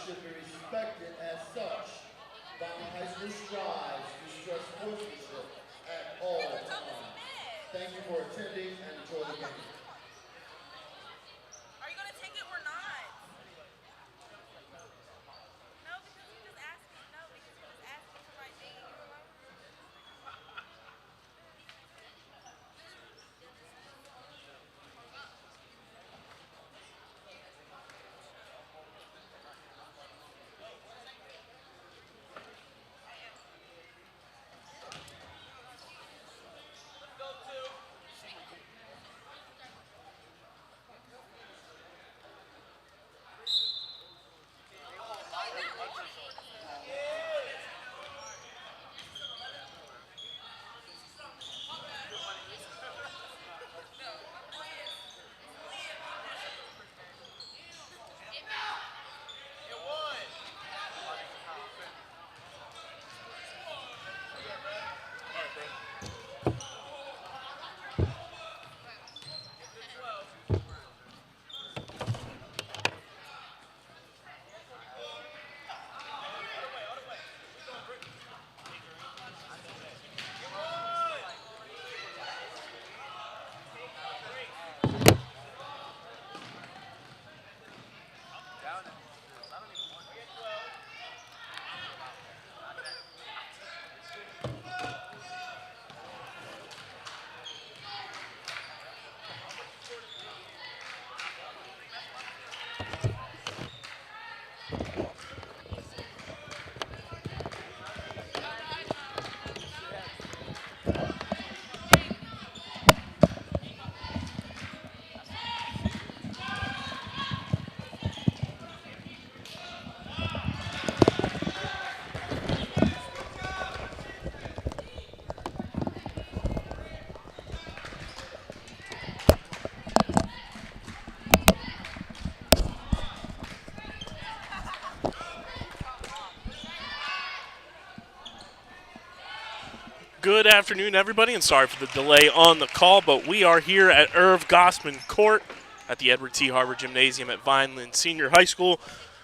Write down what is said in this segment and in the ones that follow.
should be respected as such. Vineland High School strives to stress sportsmanship at all times. Thank you for attending and enjoy the game. Are you going to take it or not? No, because you just asked me. No, because you just asked me for my thing. Good afternoon, everybody, and sorry for the delay on the call, but we are here at Irv Gosman Court at the Edward T. Harbor Gymnasium at Vineland Senior High School.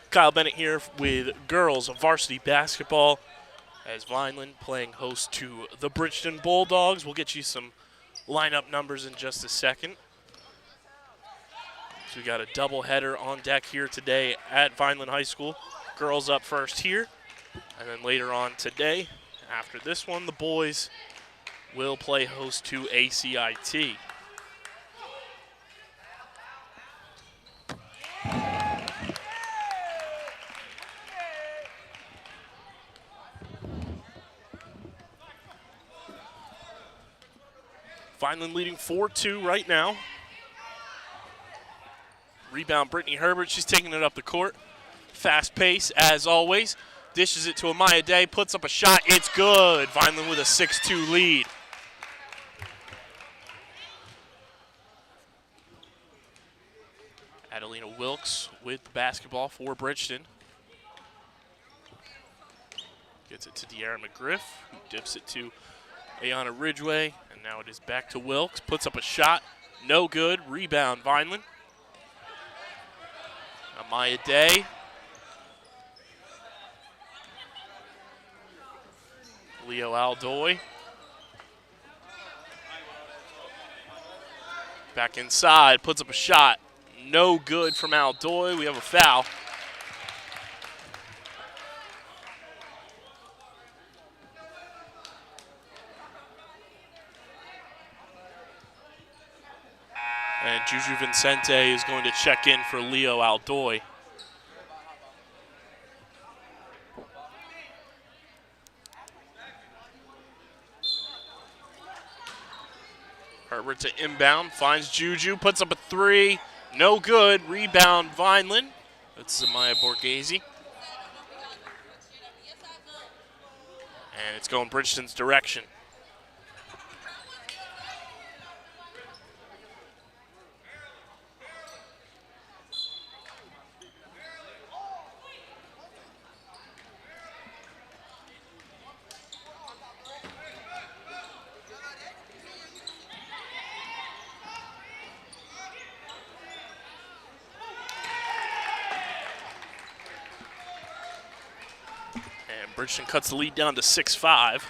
Kyle Bennett here with girls varsity basketball as Vineland playing host to the Bridgeton Bulldogs. We'll get you some lineup numbers in just a second. So we got a doubleheader on deck here today at Vineland High School. Girls up first here, and then later on today, after this one, the boys will play host to ACIT. Vineland leading 4-2 right now. Rebound, Brittany Herbert. She's taking it up the court. Fast pace, as always. Dishes it to Amaya Day, puts up a shot. It's good. Vineland with a 6-2 lead. Adelina Wilkes with the basketball for Bridgeton. Gets it to De'Ara McGriff, who dips it to Ayana Ridgway, and now it is back to Wilkes. Puts up a shot, no good. Rebound, Vineland. Amaya Day. Leo Aldoy. Back inside, puts up a shot. No good from Aldoy. We have a foul. And Juju Vincente is going to check in for Leo Aldoy. Herbert to inbound, finds Juju, puts up a three. No good. Rebound, Vineland. That's Zamaya Borghese. And it's going Bridgeton's direction. Bridgeton cuts the lead down to 6-5.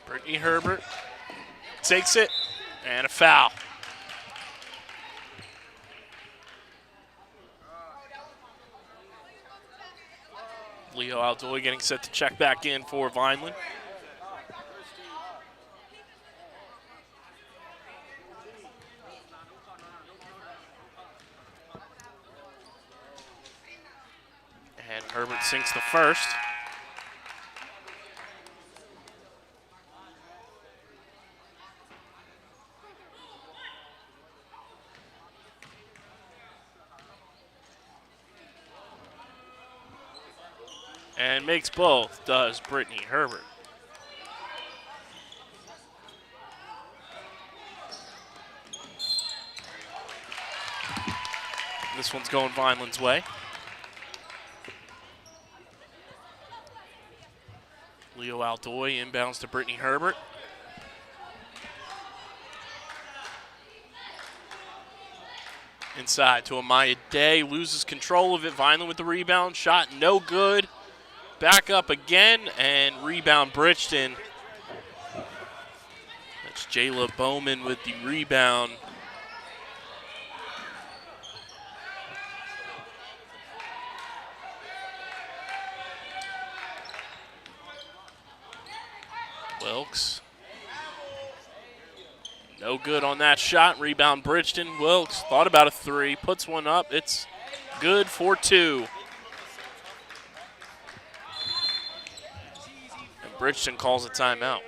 Brittany Herbert takes it, and a foul. Leo Aldoy getting set to check back in for Vineland. And Herbert sinks the first. And makes both, does Brittany Herbert. This one's going Vineland's way. Leo Aldoy inbounds to Brittany Herbert. Inside to Amaya Day, loses control of it. Vineland with the rebound, shot no good. Back up again, and rebound Bridgeton. That's Jayla Bowman with the rebound. Wilkes. No good on that shot. Rebound Bridgeton. Wilkes thought about a three, puts one up. It's good for two. Bridgeton calls a timeout.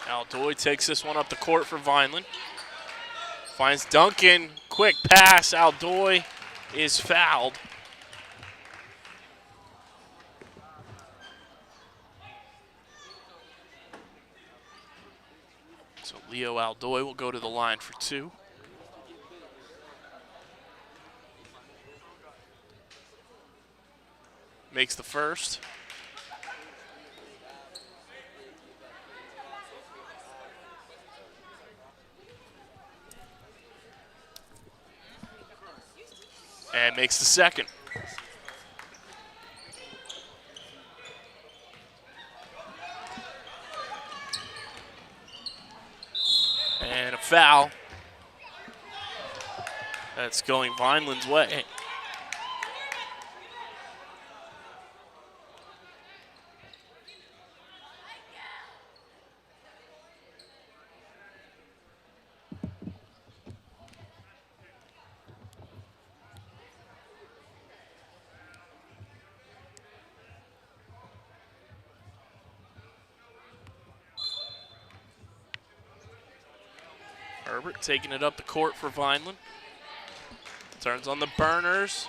Aldoy takes this one up the court for Vineland. Finds Duncan, quick pass. Aldoy is fouled. So Leo Aldoy will go to the line for two. Makes the first. And makes the second. And a foul. That's going Vineland's way. Herbert taking it up the court for Vineland. Turns on the burners.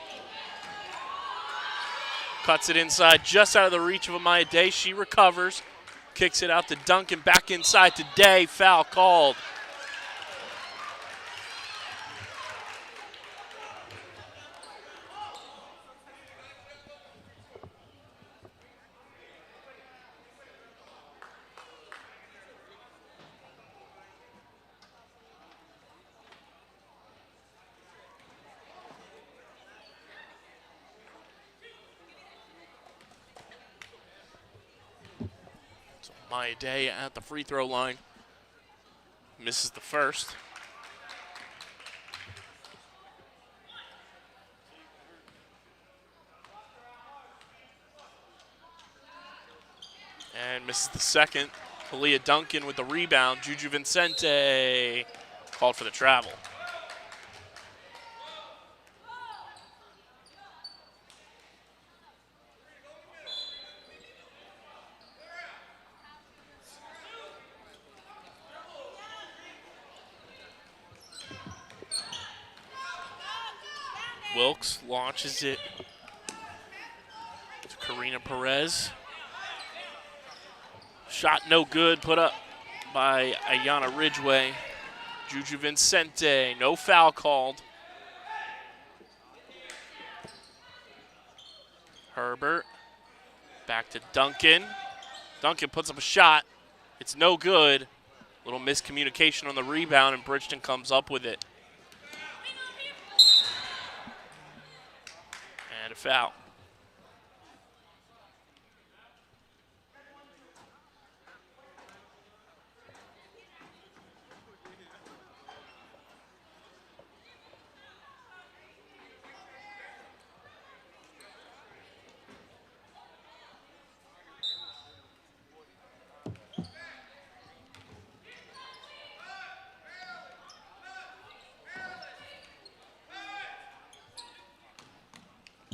Cuts it inside, just out of the reach of Amaya Day. She recovers. Kicks it out to Duncan, back inside to Day. Foul called. Maya Day at the free throw line. Misses the first. And misses the second. Kalia Duncan with the rebound. Juju Vincente called for the travel. Wilkes launches it to Karina Perez. Shot no good, put up by Ayana Ridgeway. Juju Vincente, no foul called. Herbert, back to Duncan. Duncan puts up a shot. It's no good. Little miscommunication on the rebound, and Bridgeton comes up with it. And a foul.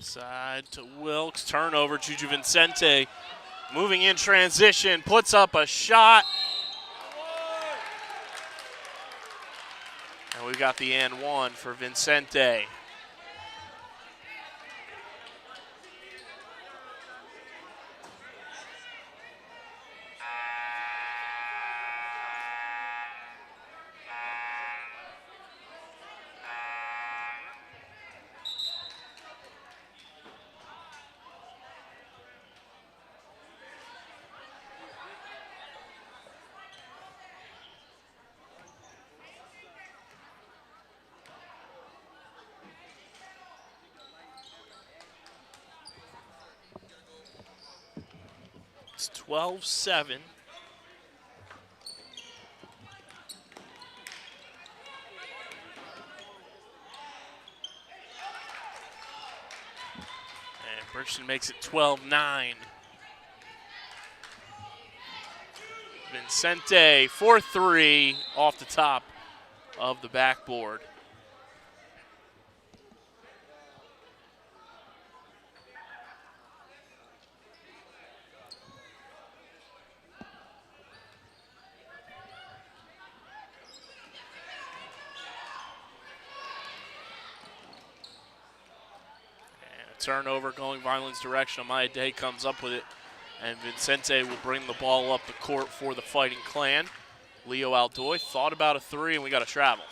Side to Wilkes, turnover, Juju Vincente moving in transition, puts up a shot. And we've got the and one for Vincente. It's 12-7. And Bridgeton makes it 12-9. Vincente, 4-3 off the top of the backboard. Turnover going Vineland's direction. Amaya Day comes up with it, and Vincente will bring the ball up the court for the Fighting Clan. Leo Aldoy thought about a three, and we got a travel.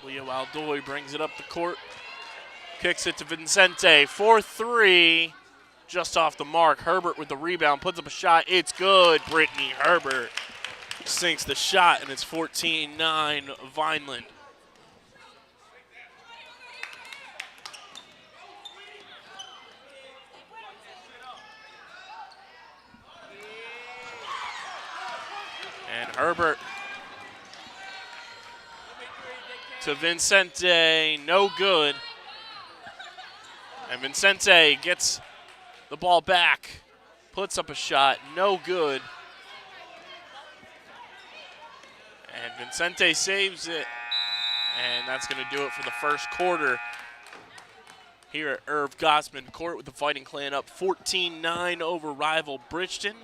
Leo Aldoy brings it up the court, kicks it to Vincente, 4-3, just off the mark. Herbert with the rebound, puts up a shot, it's good. Brittany Herbert sinks the shot, and it's 14-9 Vineland. And Herbert to Vincente, no good. And Vincente gets the ball back, puts up a shot, no good. And Vincente saves it, and that's going to do it for the first quarter here at Irv Gosman Court, with the Fighting Clan up 14-9 over rival Bridgeton.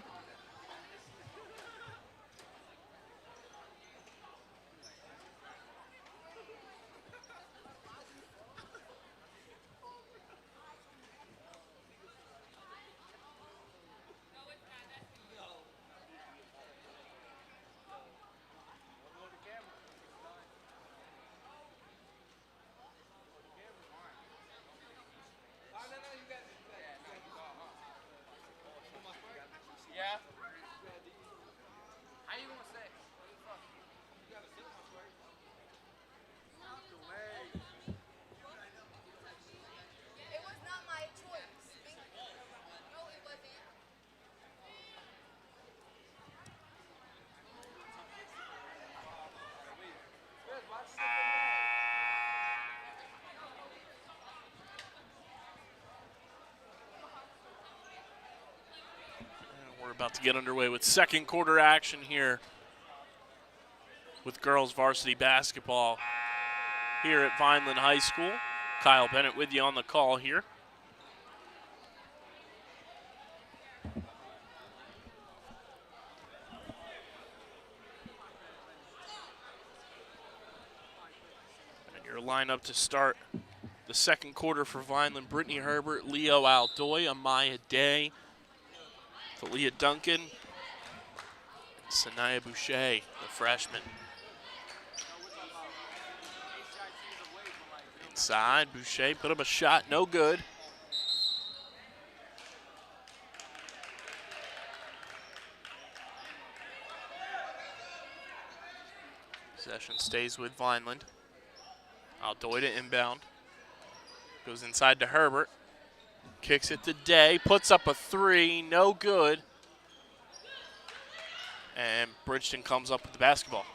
about to get underway with second quarter action here with girls varsity basketball here at Vineland High School. Kyle Bennett with you on the call here. And your lineup to start the second quarter for Vineland: Brittany Herbert, Leo Aldoy, Amaya Day, Talia Duncan, and Sanaya Boucher, the freshman. Inside, Boucher put up a shot, no good. Possession stays with Vineland. Aldoy to inbound. Goes inside to Herbert. Kicks it to Day, puts up a three, no good. And Bridgeton comes up with the basketball.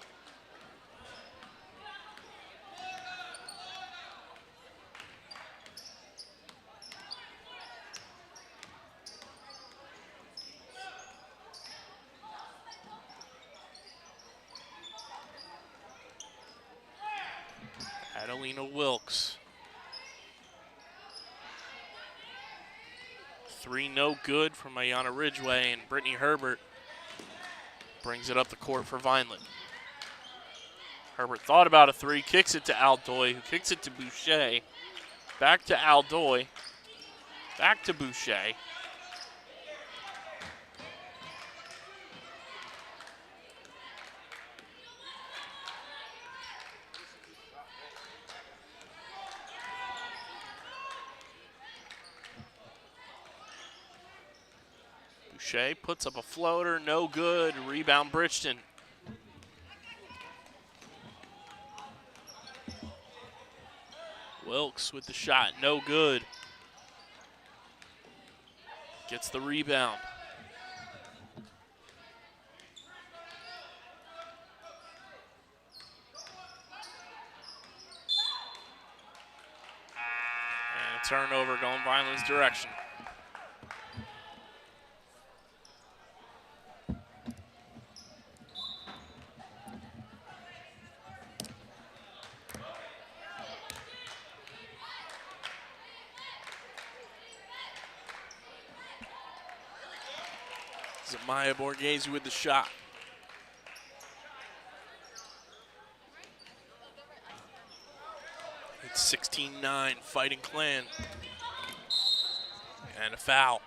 Adelina Wilkes. Three no good from Ayana Ridgeway, and Brittany Herbert brings it up the court for Vineland. Herbert thought about a three, kicks it to Aldoy, who kicks it to Boucher. Back to Aldoy, back to Boucher. Boucher puts up a floater, no good. Rebound Bridgeton. Wilkes with the shot, no good. Gets the rebound. And a turnover going Vineland's direction. Maya Borghese with the shot. It's 16-9, Fighting Clan. And a foul.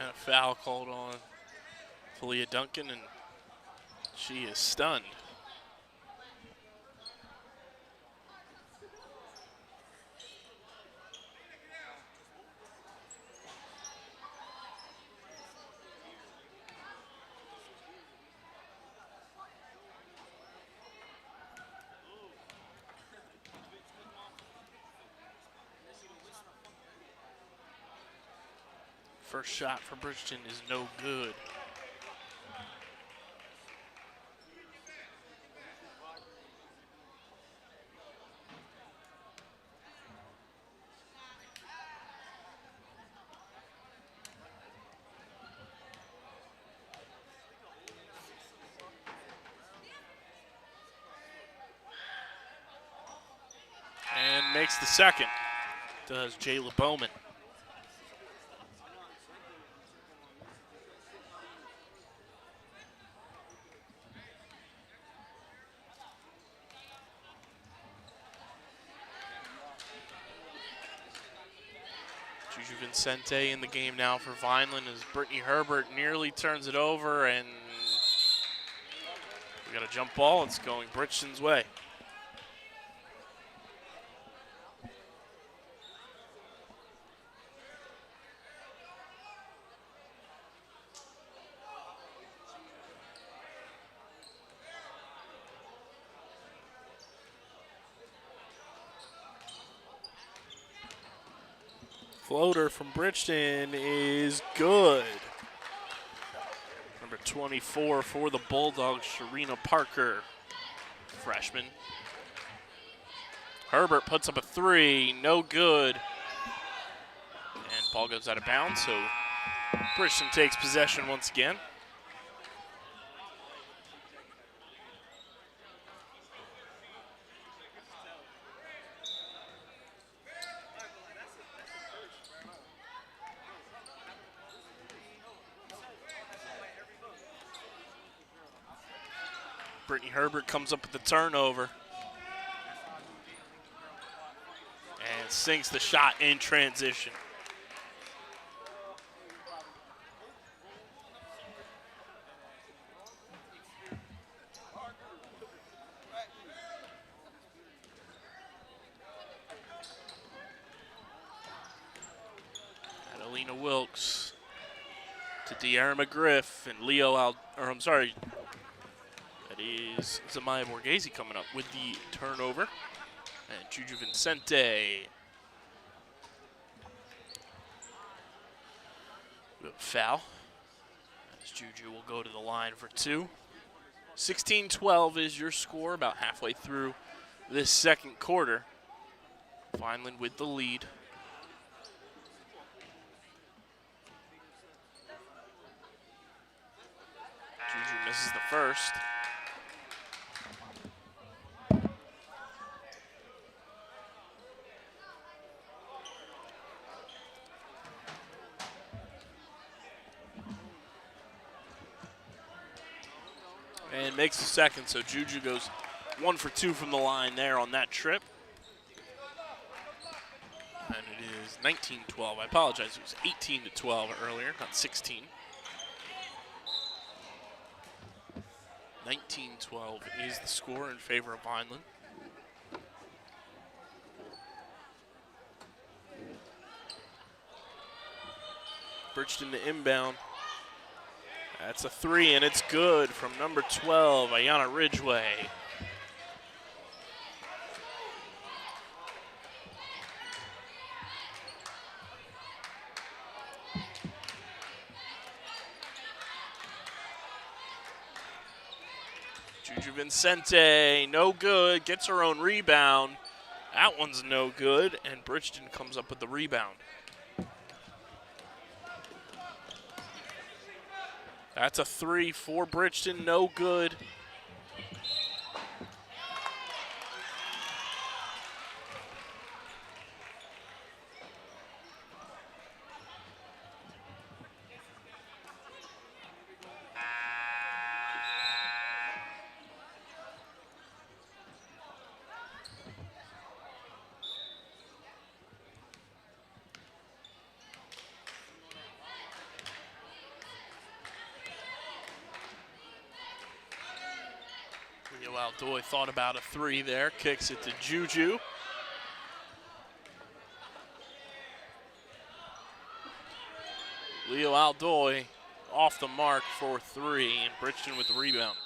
And a foul called on Talia Duncan, and she is stunned. First shot for Bridgeton is no good. And makes the second. Does Jayla Bowman. Juju Vincente in the game now for Vineland as Brittany Herbert nearly turns it over, and we got a jump ball. It's going Bridgeton's way. Floater from Bridgeton is good. Number 24 for the Bulldogs, Sharina Parker, freshman. Herbert puts up a three, no good. And ball goes out of bounds, so Bridgeton takes possession once again. Brittany Herbert comes up with the turnover and sinks the shot in transition. Adelina Wilkes to De'Ara McGriff and that is Zamaya Borghese coming up with the turnover. And Juju Vincente. We have a foul. As Juju will go to the line for two. 16-12 is your score, about halfway through this second quarter. Vineland with the lead. Juju misses the first. And makes the second, so Juju goes 1 for 2 from the line there on that trip. And it is 19-12. I apologize, it was 18-12 earlier, not 16. 19-12 is the score in favor of Vineland. Bridgeton to inbound. That's a three, and it's good from number 12, Ayanna Ridgway. Juju Vincente, no good, gets her own rebound. That one's no good, and Bridgeton comes up with the rebound. That's a three for Bridgeton, no good. Aldoy thought about a three there, kicks it to Juju. Leo Aldoy off the mark for three, and Bridgeton with the rebound.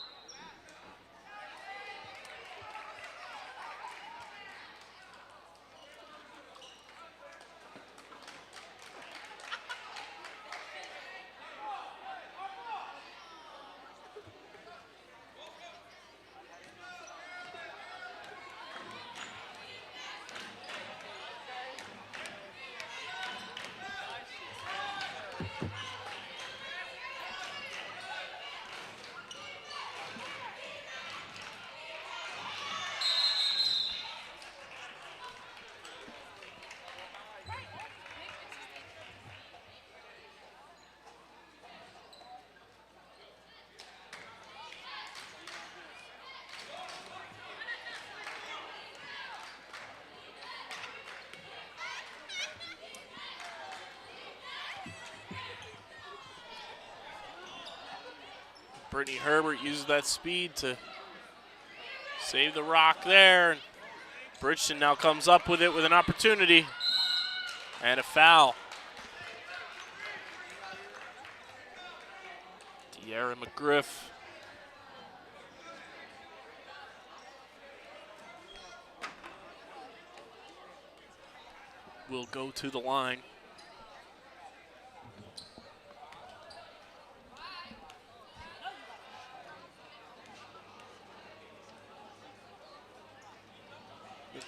Brittany Herbert uses that speed to save the rock there. Bridgeton now comes up with it with an opportunity. And a foul. De'Ara McGriff. Will go to the line.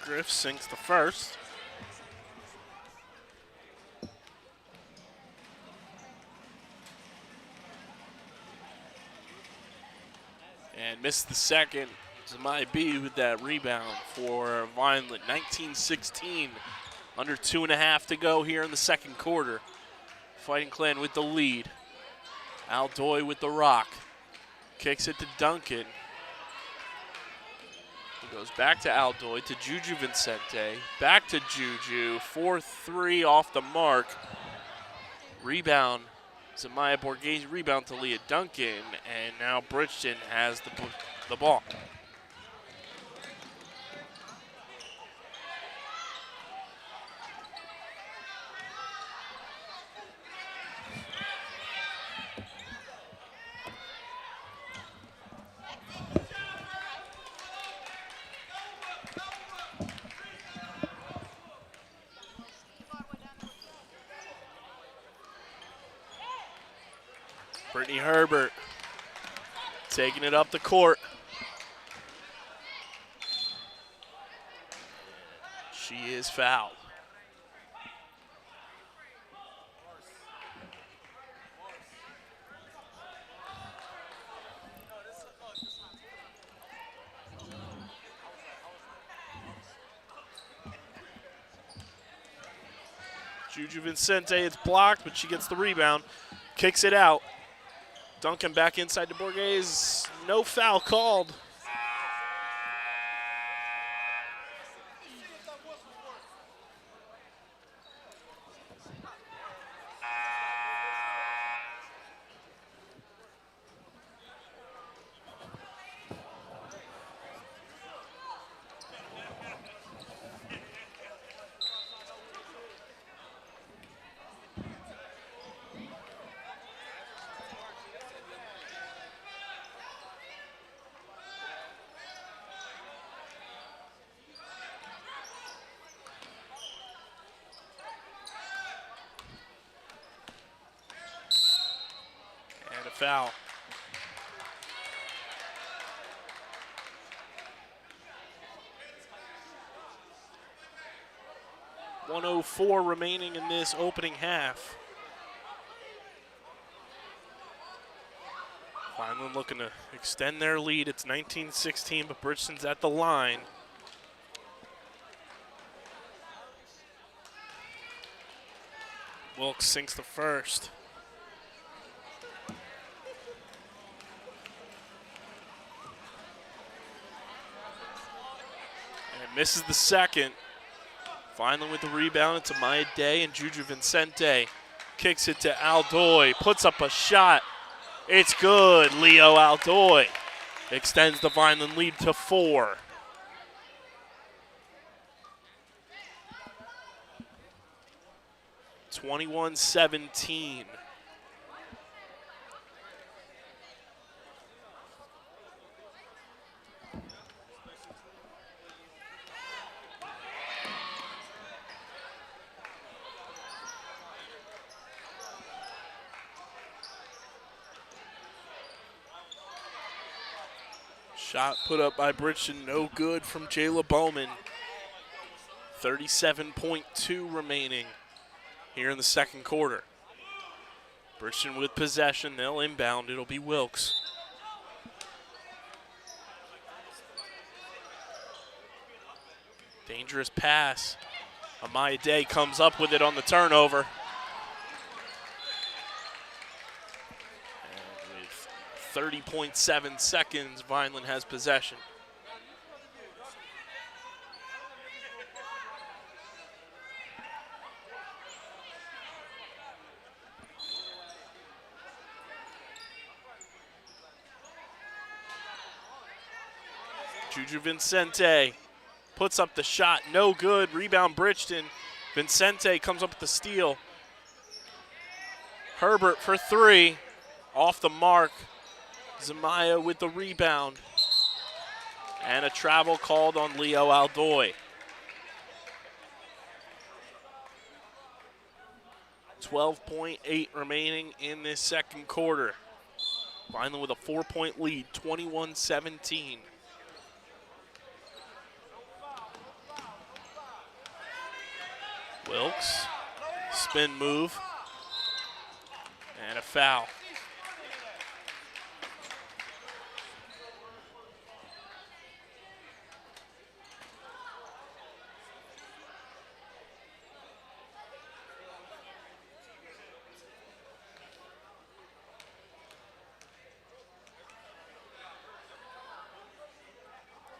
Griff sinks the first. And missed the second. Zamaya B with that rebound for Vineland. 19-16. Under 2.5 to go here in the second quarter. Fighting Clan with the lead. Aldoy with the rock. Kicks it to Duncan. He goes back to Aldoy, to Juju Vincente. Back to Juju. 4-3 off the mark. Rebound. Zamaya Borghese rebound to Leah Duncan. And now Bridgeton has the ball. Brittany Herbert taking it up the court. She is fouled. Juju Vincente, it's blocked, but she gets the rebound. Kicks it out. Duncan back inside to Borghese. No foul called. Foul. .104 remaining in this opening half. Vineland looking to extend their lead. It's 19-16, but Bridgeton's at the line. Wilkes sinks the first. Misses the second. Vineland with the rebound. It's Amaya Day and Juju Vincente. Kicks it to Aldoy. Puts up a shot. It's good. Leo Aldoy extends the Vineland lead to 4. (21-17). Shot put up by Bridgeton, no good from Jayla Bowman. 37.2 remaining here in the second quarter. Bridgeton with possession, they'll inbound, it'll be Wilkes. Dangerous pass. Amaya Day comes up with it on the turnover. 30.7 seconds, Vineland has possession. Juju Vincente puts up the shot, no good. Rebound Bridgeton. Vincente comes up with the steal. Herbert for 3, off the mark. Zamaya with the rebound. And a travel called on Leo Aldoy. 12.8 remaining in this second quarter. Vineland with a 4-point lead, 21-17. Wilkes, spin move, and a foul.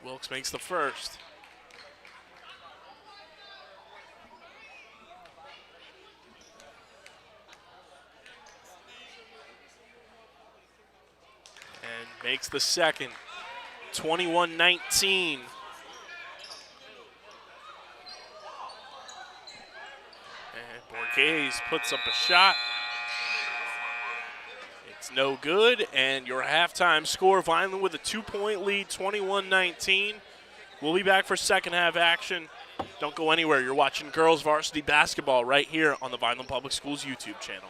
Wilkes makes the first. And makes the second. 21-19. And Borghese puts up a shot. It's no good, and your halftime score, Vineland with a 2-point lead, 21-19. We'll be back for second half action. Don't go anywhere. You're watching girls varsity basketball right here on the Vineland Public Schools YouTube channel.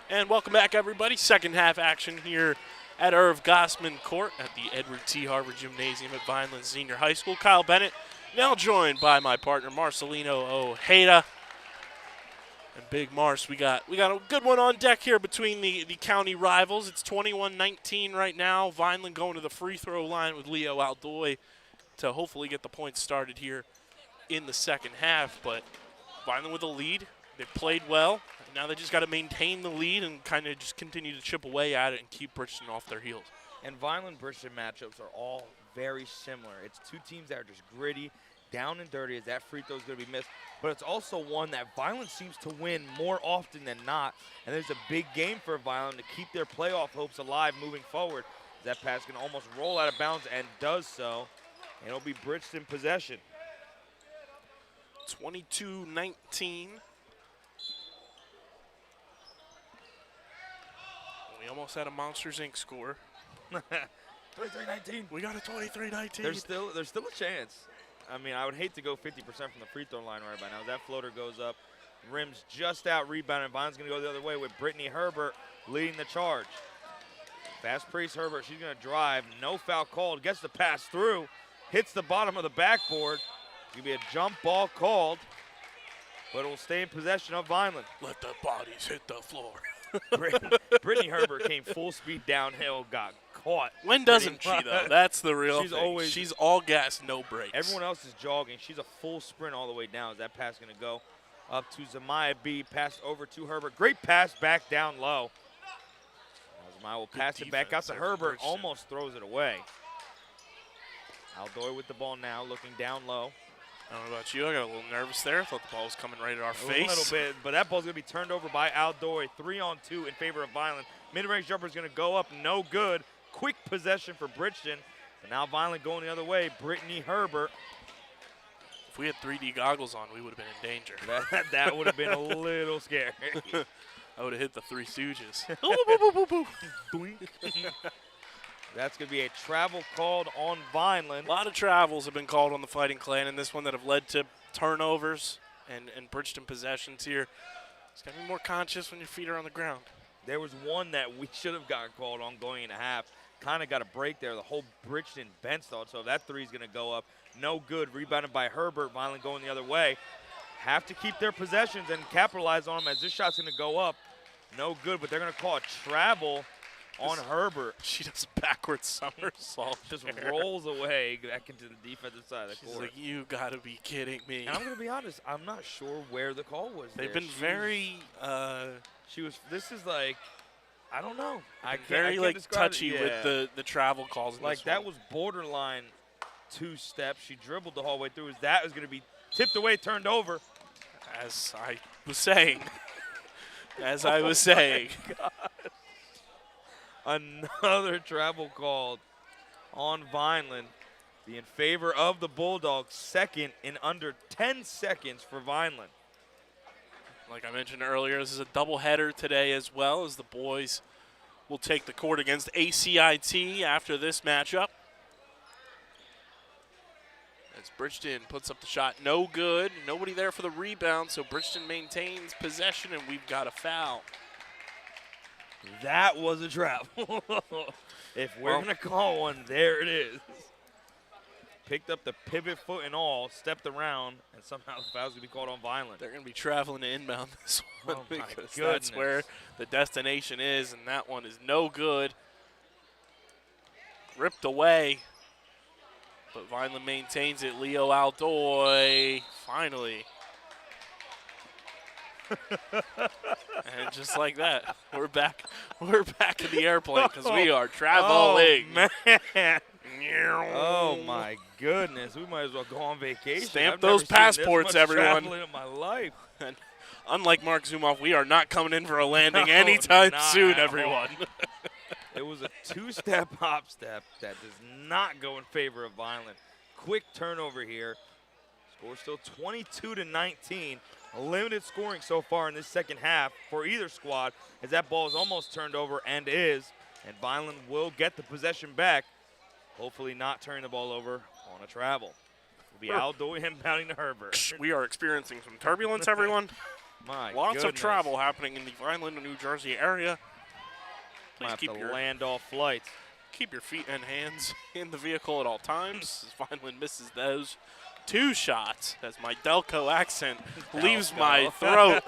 And welcome back, everybody. Second half action here at Irv Gosman Court at the Edward T. Harvard Gymnasium at Vineland Senior High School. Kyle Bennett, now joined by my partner Marcelino Ojeda. And Big Mars, we got a good one on deck here between the county rivals. It's 21-19 right now. Vineland going to the free throw line with Leo Aldoy to hopefully get the points started here in the second half. But Vineland with a lead. They've played well. Now they just got to maintain the lead and kind of just continue to chip away at it and keep Bridgeton off their heels. And Vineland-Bridgeton matchups are all very similar. It's two teams that are just gritty, down and dirty as that free throw is going to be missed. But it's also one that Vineland seems to win more often than not. And there's a big game for Vineland to keep their playoff hopes alive moving forward. That pass can almost roll out of bounds and does so. And it'll be Bridgeton possession. 22-19. We almost had a Monsters Inc. score. 23-19. We got a 23-19. There's still a chance. I mean, I would hate to go 50% from the free throw line right by now. That floater goes up, rims just out, rebounded. Vineland's going to go the other way with Brittany Herbert leading the charge. Fast Priest Herbert, she's going to drive. No foul called. Gets the pass through. Hits the bottom of the backboard. It's going to be a jump ball called, but it will stay in possession of Vineland. Let the bodies hit the floor. Brittany Herbert came full speed downhill, got caught. When doesn't she, though? That's the real She's thing. always- She's all gas, no brakes. Everyone else is jogging. She's a full sprint all the way down. Is that pass going to go up to Zamaya B? Pass over to Herbert. Great pass back down low. Now Zamaya will pass it back out to defense there for Herbert. Bridgeton. Almost throws it away. Aldoy with the ball now, looking down low. I don't know about you. I got a little nervous there. Thought the ball was coming right at our A face. little bit, but that ball's going to be turned over by Aldoy. 3-on-2 in favor of Vineland. Mid-range jumper is going to go up, no good. Quick possession for Bridgeton. And now Vineland going the other way. Brittany Herbert. If we had 3D goggles on, we would have been in danger. That would have been a little scary. I would have hit the Three Stooges. That's going to be a travel called on Vineland. A lot of travels have been called on the Fighting Clan in this one that have led to turnovers and Bridgeton possessions here. It's got to be more conscious when your feet are on the ground. There was one that we should have gotten called on going into half. Kind of got a break there. The whole Bridgeton bench thought so. That three is going to go up. No good. Rebounded by Herbert. Vineland going the other way. Have to keep their possessions and capitalize on them as this shot's going to go up. No good, but they're going to call a travel on Herbert. She does a backwards somersault. Just there. rolls away back into the defensive side of the She's court. like, you got to be kidding me. And I'm going to be honest, I'm not sure where the call was. They've there. been very, This is like, I don't know. I very can't like describe it. touchy Yeah. with the travel calls. In Like this that one. was borderline two steps. She dribbled the whole way through. That was going to be tipped away, turned over. As I was saying. As I was saying. Another travel called on Vineland. Be in favor of the Bulldogs. Second in under 10 seconds for Vineland. Like I mentioned earlier, this is a doubleheader today as well, as the boys will take the court against ACIT after this matchup. As Bridgeton puts up the shot, no good. Nobody there for the rebound, so Bridgeton maintains possession, and we've got a foul. That was a travel. If we're going to call one, there it is. Picked up the pivot foot and all, stepped around, and somehow the foul's going to be called on Vineland. They're going to be traveling to inbound this one Oh my because goodness. that's where the destination is, and that one is no good. Ripped away, but Vineland maintains it. Leo Aldoy, finally. And just like that, we're back in the airplane because we are traveling. Oh, man. Oh, my goodness. We might as well go on vacation. Stamp I've never those seen this passports, much everyone. traveling in my life. And unlike Mark Zumoff, we are not coming in for a landing anytime not soon, at all. everyone. It was a two-step hop step that does not go in favor of Vineland. Quick turnover here. Score still 22-19. Limited scoring so far in this second half for either squad as that ball is almost turned over and is. And Vineland will get the possession back. Hopefully not turning the ball over on a travel. It'll be Aldoy inbounding to Herbert. We are experiencing some turbulence, everyone. My Lots of goodness. travel happening in the Vineland, New Jersey area. Might Please have keep to your, land off flights. keep your feet and hands in the vehicle at all times. As Vineland misses those 2 shots as my Delco accent leaves my throat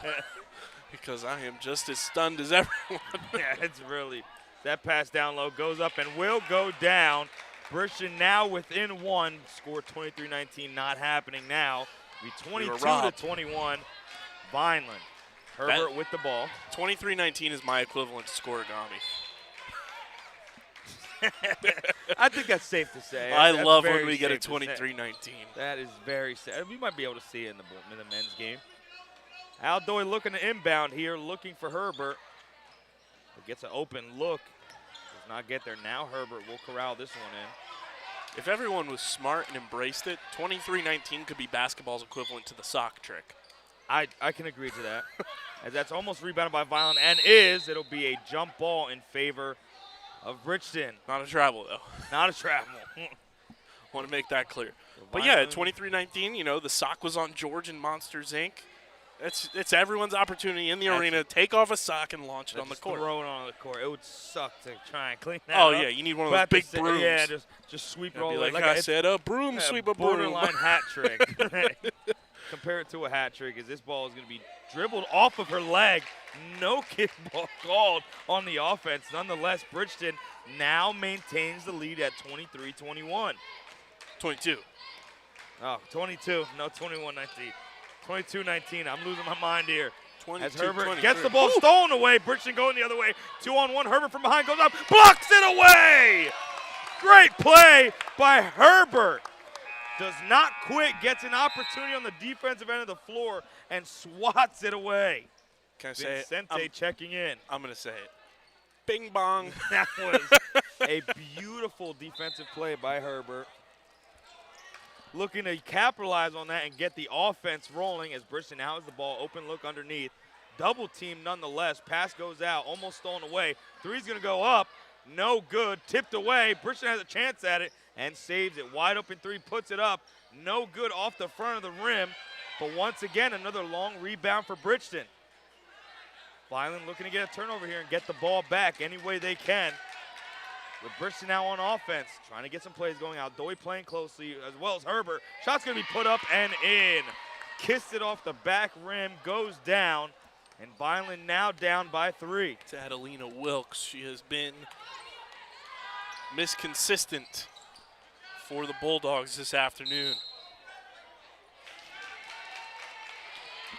because I am just as stunned as everyone. Yeah, it's really. That pass down low goes up and will go down. Bridgeton now within 1. Score 23-19, not happening now. Be 22-21. Vineland. Herbert with the ball. 23-19 is my equivalent to scoregami. I think that's safe to say. I That's love very when we get a safe to say. 23-19. That is very safe. We might be able to see it in the men's game. Aldoy looking to inbound here, looking for Herbert. Gets an open look. Does not get there. Now Herbert will corral this one in. If everyone was smart and embraced it, 23-19 could be basketball's equivalent to the sock trick. I can agree to that. As that's almost rebounded by Vineland and it'll be a jump ball in favor of Bridgeton. Not a travel, though. Not a travel. Want to make that clear. But Vineland. yeah, 23-19, you know, the sock was on George and Monsters, Inc. It's everyone's opportunity in the arena. Take off a sock and launch it on the court. Throw it on the court. It would suck to try and clean that Oh, up. yeah, you need one of those big brooms. Yeah, just sweep it all the way. Like I said, a broom, Yeah, sweep a broom. borderline hat trick. Compare it to a hat trick, as this ball is going to be dribbled off of her leg. No kickball called on the offense. Nonetheless, Bridgeton now maintains the lead at 23-21. 22. Oh, 22. No, 21-19. 22-19. I'm losing my mind here. 22, As Herbert 23. gets the ball stolen away. Bridgeton going the other way. 2-on-1. Herbert from behind goes up. Blocks it away. Great play by Herbert. Does not quit. Gets an opportunity on the defensive end of the floor and swats it away. Can I say Vincente it? checking in. I'm going to say it. Bing bong. That was a beautiful defensive play by Herbert. Looking to capitalize on that and get the offense rolling as Bridgeton now has the ball. Open look underneath. Double team nonetheless. Pass goes out. Almost stolen away. Three's going to go up. No good. Tipped away. Bridgeton has a chance at it and saves it. Wide open three. Puts it up. No good off the front of the rim. But once again, another long rebound for Bridgeton. Vineland looking to get a turnover here and get the ball back any way they can. With Bridgeton now on offense, trying to get some plays going out. Doy playing closely, as well as Herbert. Shot's going to be put up and in. Kissed it off the back rim, goes down, and Vineland now down by 3. To Adelina Wilkes. She has been misconsistent for the Bulldogs this afternoon.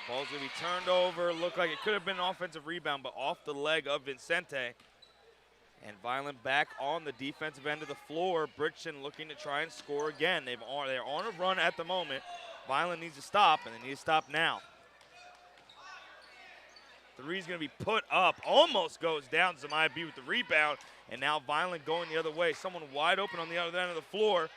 Ball's going to be turned over. Looked like it could have been an offensive rebound, but off the leg of Vincente. And Vineland back on the defensive end of the floor. Bridgeton looking to try and score again. They're on a run at the moment. Vineland needs to stop, and they need to stop now. Three's going to be put up. Almost goes down. Zamaya B with the rebound. And now Vineland going the other way. Someone wide open on the other end of the floor.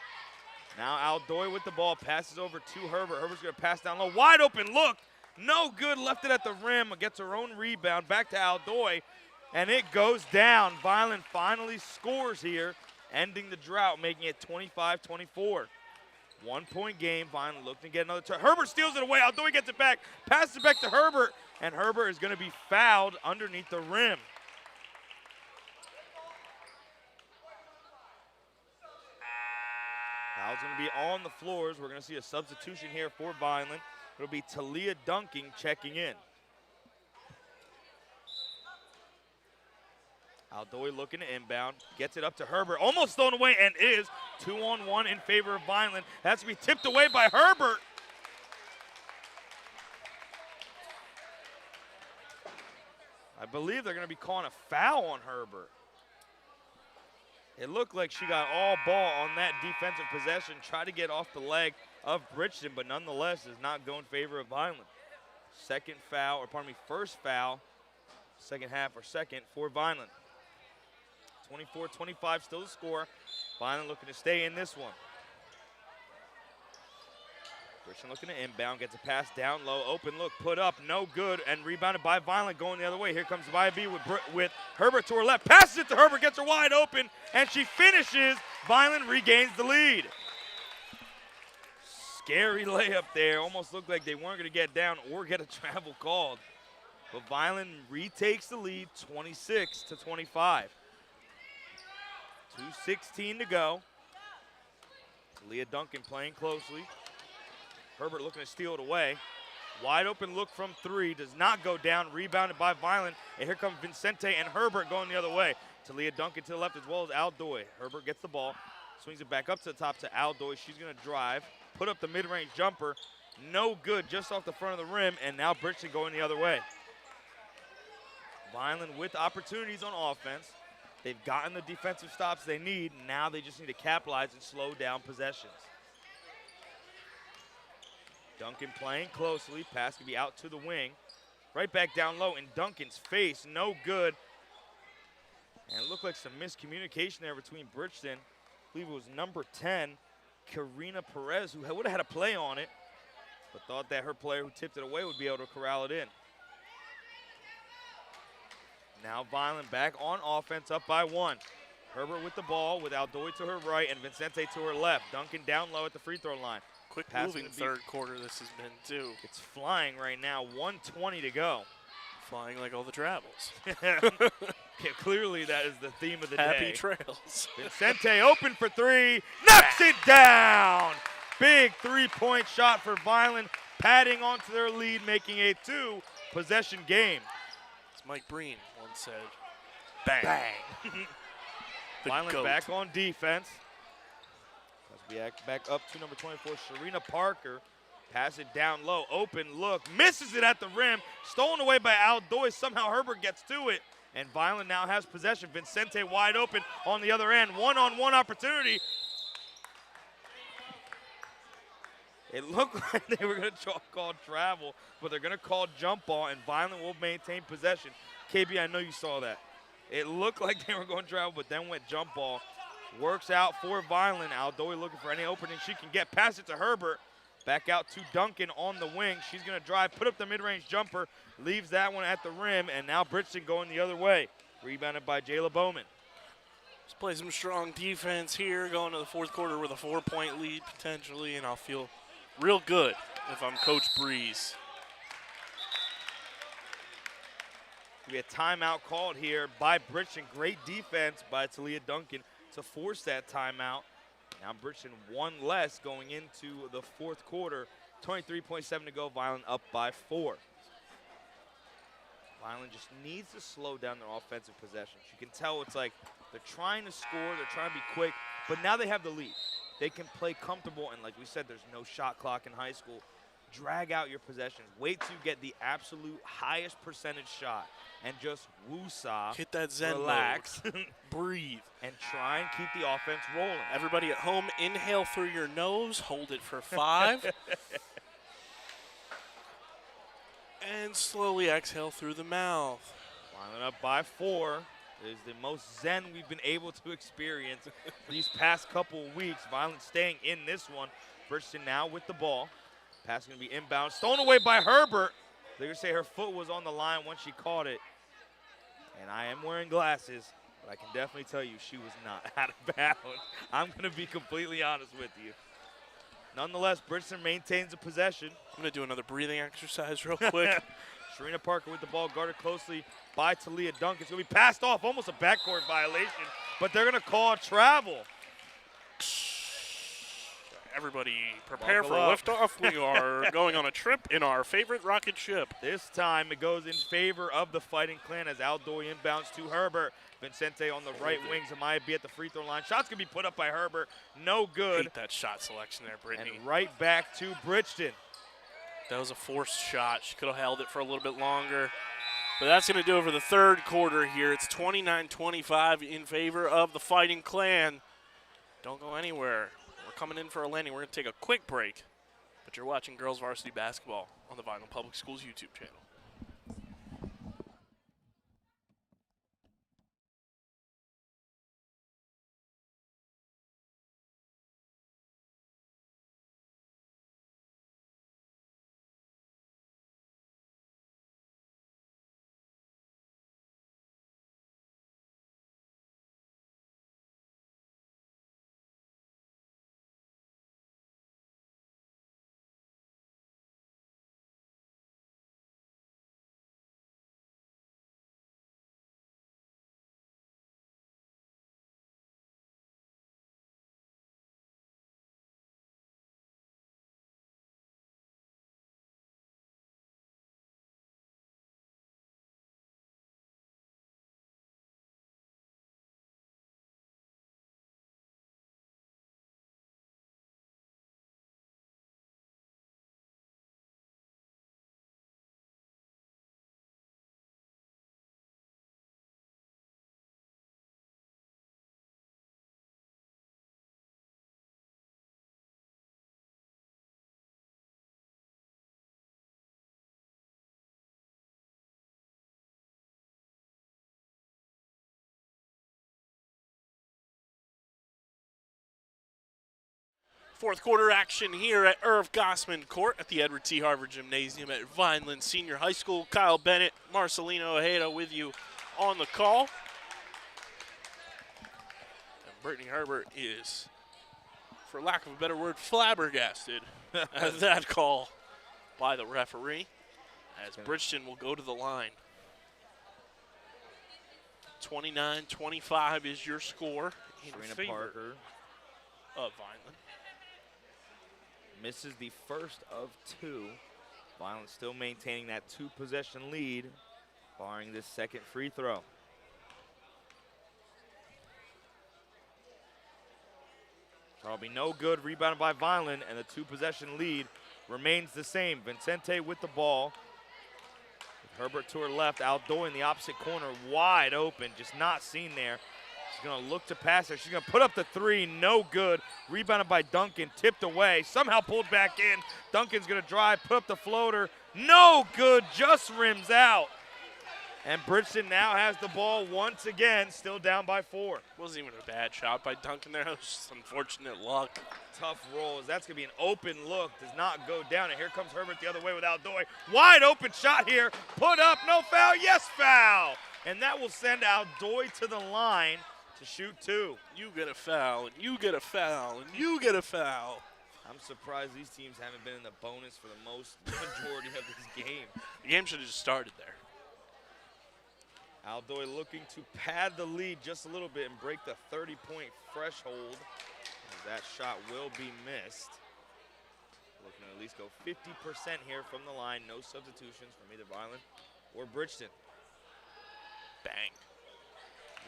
Now Aldoy with the ball. Passes over to Herbert. Herbert's going to pass down low. Wide open look. No good. Left it at the rim. Gets her own rebound. Back to Aldoy. And it goes down. Vineland finally scores here, ending the drought, making it 25-24. 1 point game. Vineland looking to get another turn. Herbert steals it away. Aldoy gets it back. Passes it back to Herbert. And Herbert is going to be fouled underneath the rim. Foul's going to be on the floors. We're going to see a substitution here for Vineland. It'll be Talia Dunking checking in. Aldoy looking to inbound, gets it up to Herbert, almost thrown away and is 2-on-1 in favor of Vineland. That's to be tipped away by Herbert. I believe they're going to be calling a foul on Herbert. It looked like she got all ball on that defensive possession, tried to get off the leg of Bridgeton, but nonetheless is not going in favor of Vineland. First foul, second half or second for Vineland. 24-25 still the score. Vineland looking to stay in this one. Bridgeton looking to inbound, gets a pass down low, open look, put up, no good, and rebounded by Vineland going the other way. Here comes Via with Herbert to her left, passes it to Herbert, gets her wide open, and she finishes. Vineland regains the lead. Scary layup there. Almost looked like they weren't going to get down or get a travel called. but Vineland retakes the lead 26-25. 2:16 to go. Leah Duncan playing closely. Herbert looking to steal it away. Wide open look from three, does not go down, rebounded by Vineland, and here comes Vincente and Herbert going the other way. To Leah Duncan to the left as well as Aldoy. Herbert gets the ball, swings it back up to the top to Aldoy. She's gonna drive, put up the mid-range jumper, no good, just off the front of the rim, and now Bridgeton going the other way. Vineland with opportunities on offense. They've gotten the defensive stops they need, now they just need to capitalize and slow down possessions. Duncan playing closely, pass can be out to the wing. Right back down low in Duncan's face, no good. And it looked like some miscommunication there between Bridgeton. I believe it was number 10, Karina Perez, who would have had a play on it, but thought that her player who tipped it away would be able to corral it in. Now Vineland back on offense, up by 1. Herbert with the ball, with Aldoy to her right and Vincente to her left. Duncan down low at the free throw line. Quick moving third quarter this has been too. It's flying right now, 1:20 to go. Flying like all the travels. Yeah, clearly that is the theme of the day. Happy trails. Vincente open for three, knocks it down. Big three-point shot for Vineland, padding onto their lead, making a 2-possession game. As Mike Breen once said, bang. Bang. Vineland back on defense. Let's be back up to number 24, Sharina Parker. Pass it down low, open look, misses it at the rim, stolen away by Aldoy. Somehow Herbert gets to it, and Vineland now has possession. Vincente wide open on the other end, one-on-one opportunity. It looked like they were going to call travel, but they're going to call jump ball, and Vineland will maintain possession. KB, I know you saw that. It looked like they were going to travel, but then went jump ball. Works out for Vineland. Aldoy looking for any opening she can get. Pass it to Herbert. Back out to Duncan on the wing. She's going to drive, put up the mid-range jumper, leaves that one at the rim, and now Bridgeton going the other way. Rebounded by Jayla Bowman. Let's play some strong defense here, going to the fourth quarter with a 4-point lead potentially, and I'll feel real good if I'm Coach Breeze. We had timeout called here by Bridgeton. Great defense by Talia Duncan to force that timeout. Now Bridgeton one less going into the fourth quarter. 23.7 to go, Vineland up by 4. Vineland just needs to slow down their offensive possessions. You can tell it's like they're trying to score, they're trying to be quick, but now they have the lead. They can play comfortable, and like we said, there's no shot clock in high school. Drag out your possessions. Wait till you get the absolute highest percentage shot and just woo-saw, hit that zen relax, breathe, and try and keep the offense rolling. Everybody at home, inhale through your nose, hold it for 5. And slowly exhale through the mouth. Vineland up by 4. It is the most zen we've been able to experience these past couple of weeks. Vineland staying in this one. Bridgeton now with the ball. Pass going to be inbound. Stolen away by Herbert. They're going to say her foot was on the line when she caught it. And I am wearing glasses, but I can definitely tell you she was not out of bounds. I'm going to be completely honest with you. Nonetheless, Bridgeton maintains the possession. I'm going to do another breathing exercise real quick. Sharina Parker with the ball, guarded closely by Talia Duncan. It's going to be passed off, almost a backcourt violation, but they're going to call travel. Everybody prepare Buckle for up. liftoff. We are going on a trip in our favorite rocket ship. This time it goes in favor of the Fighting Clan as Aldoy inbounds to Herbert. Vincente on the right wing. Zamaya be at the free throw line. Shots going to be put up by Herbert. No good. Hate that shot selection there, Brittany. And right back to Bridgeton. That was a forced shot. She could have held it for a little bit longer. But that's going to do it for the third quarter here. It's 29-25 in favor of the Fighting Clan. Don't go anywhere. We're coming in for a landing. We're going to take a quick break. But you're watching Girls Varsity Basketball on the Vineland Public Schools YouTube channel. Fourth quarter action here at Irv Gosman Court at the Edward T. Harvard Gymnasium at Vineland Senior High School. Kyle Bennett, Marcelino Ojeda with you on the call. And Brittany Herbert is, for lack of a better word, flabbergasted at that call by the referee, as Bridgeton will go to the line. 29-25 is your score in Serena favor Parker of Vineland. misses the first of two. Vineland still maintaining that 2-possession lead, barring this second free throw. That'll be no good. Rebounded by Vineland, and the 2-possession lead remains the same. Vincente with the ball. Herbert to her left. Aldoy in the opposite corner, wide open, just not seen there. She's going to look to pass her. She's going to put up the three, no good. Rebounded by Duncan, tipped away, somehow pulled back in. Duncan's going to drive, put up the floater, no good, just rims out. And Bridgeton now has the ball once again, still down by 4. Wasn't even a bad shot by Duncan there. It was just unfortunate luck. Tough rolls. That's going to be an open look. Does not go down. And here comes Herbert the other way with Aldoy. Wide open shot here. Put up. No foul. Yes, foul. And that will send Aldoy to the line to shoot 2. You get a foul, and you get a foul, and you get a foul. I'm surprised these teams haven't been in the bonus for the most majority of this game. The game should have just started there. Aldoy looking to pad the lead just a little bit and break the 30-point threshold. That shot will be missed. Looking to at least go 50% here from the line. No substitutions from either Vineland or Bridgeton. Bang.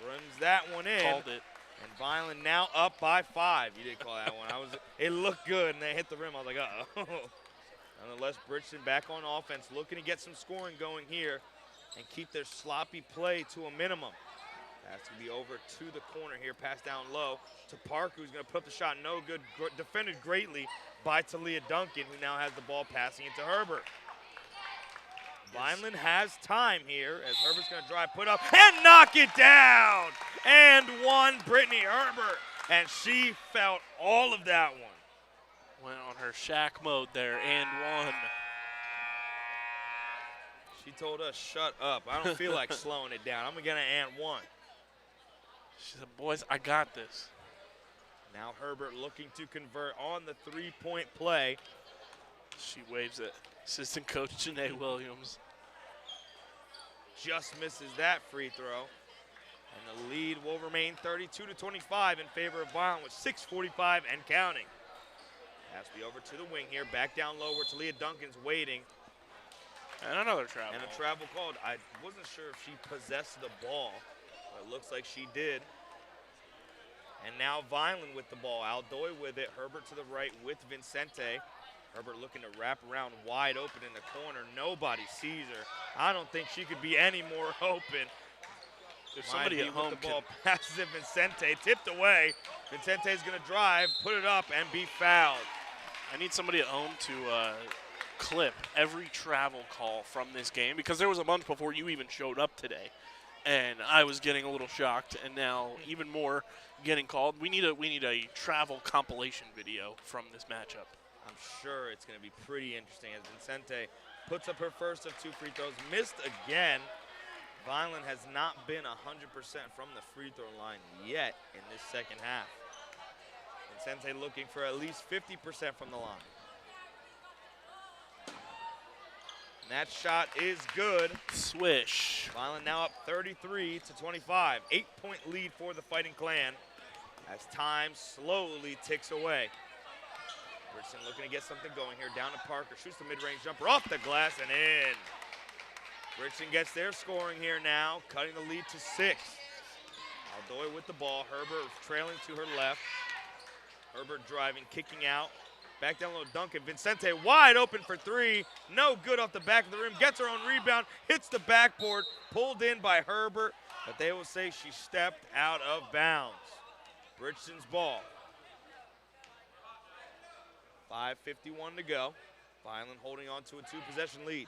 Rims that one in. Called it. And Vineland now up by 5. You didn't call that one. It looked good, and they hit the rim. I was like, uh-oh. Nonetheless, Bridgeton back on offense, looking to get some scoring going here and keep their sloppy play to a minimum. That's going to be over to the corner here. Pass down low to Parker, who's going to put up the shot. No good. Defended greatly by Talia Duncan, who now has the ball passing it to Herbert. Vineland has time here as Herbert's going to drive, put up, and knock it down. And one, Brittany Herbert. And she felt all of that one. Went on her Shaq mode there, and one. She told us, shut up. I don't feel like slowing it down. I'm going to and one. She said, boys, I got this. Now Herbert looking to convert on the 3-point play. She waves at assistant coach Janae Williams. Just misses that free throw. And the lead will remain 32-25 in favor of Vineland with 6:45 and counting. Has to be over to the wing here. Back down low where Talia Duncan's waiting. And another travel. And a travel called. I wasn't sure if she possessed the ball, but it looks like she did. And now Vineland with the ball. Aldoy with it. Herbert to the right with Vincente. Herbert looking to wrap around wide open in the corner. Nobody sees her. I don't think she could be any more open. If somebody at home with the ball passes it, Vincente tipped away. Vincente's going to drive, put it up, and be fouled. I need somebody at home to clip every travel call from this game, because there was a month before you even showed up today, and I was getting a little shocked, and now even more getting called. We need a travel compilation video from this matchup. I'm sure it's going to be pretty interesting as Vincente puts up her first of 2 free throws, missed again. Vineland has not been 100% from the free throw line yet in this second half. Vincente looking for at least 50% from the line. And that shot is good. Swish. Vineland now up 33-25. 8-point lead for the Fighting Clan as time slowly ticks away. Bridgeton looking to get something going here. Down to Parker. Shoots the mid-range jumper off the glass and in. Bridgeton gets their scoring here now, cutting the lead to 6. Aldoy with the ball. Herbert trailing to her left. Herbert driving, kicking out. Back down low, Duncan. Vincente wide open for 3. No good off the back of the rim. Gets her own rebound. Hits the backboard. Pulled in by Herbert. But they will say she stepped out of bounds. Bridgeton's ball. 5:51 to go. Vineland holding on to a 2-possession lead.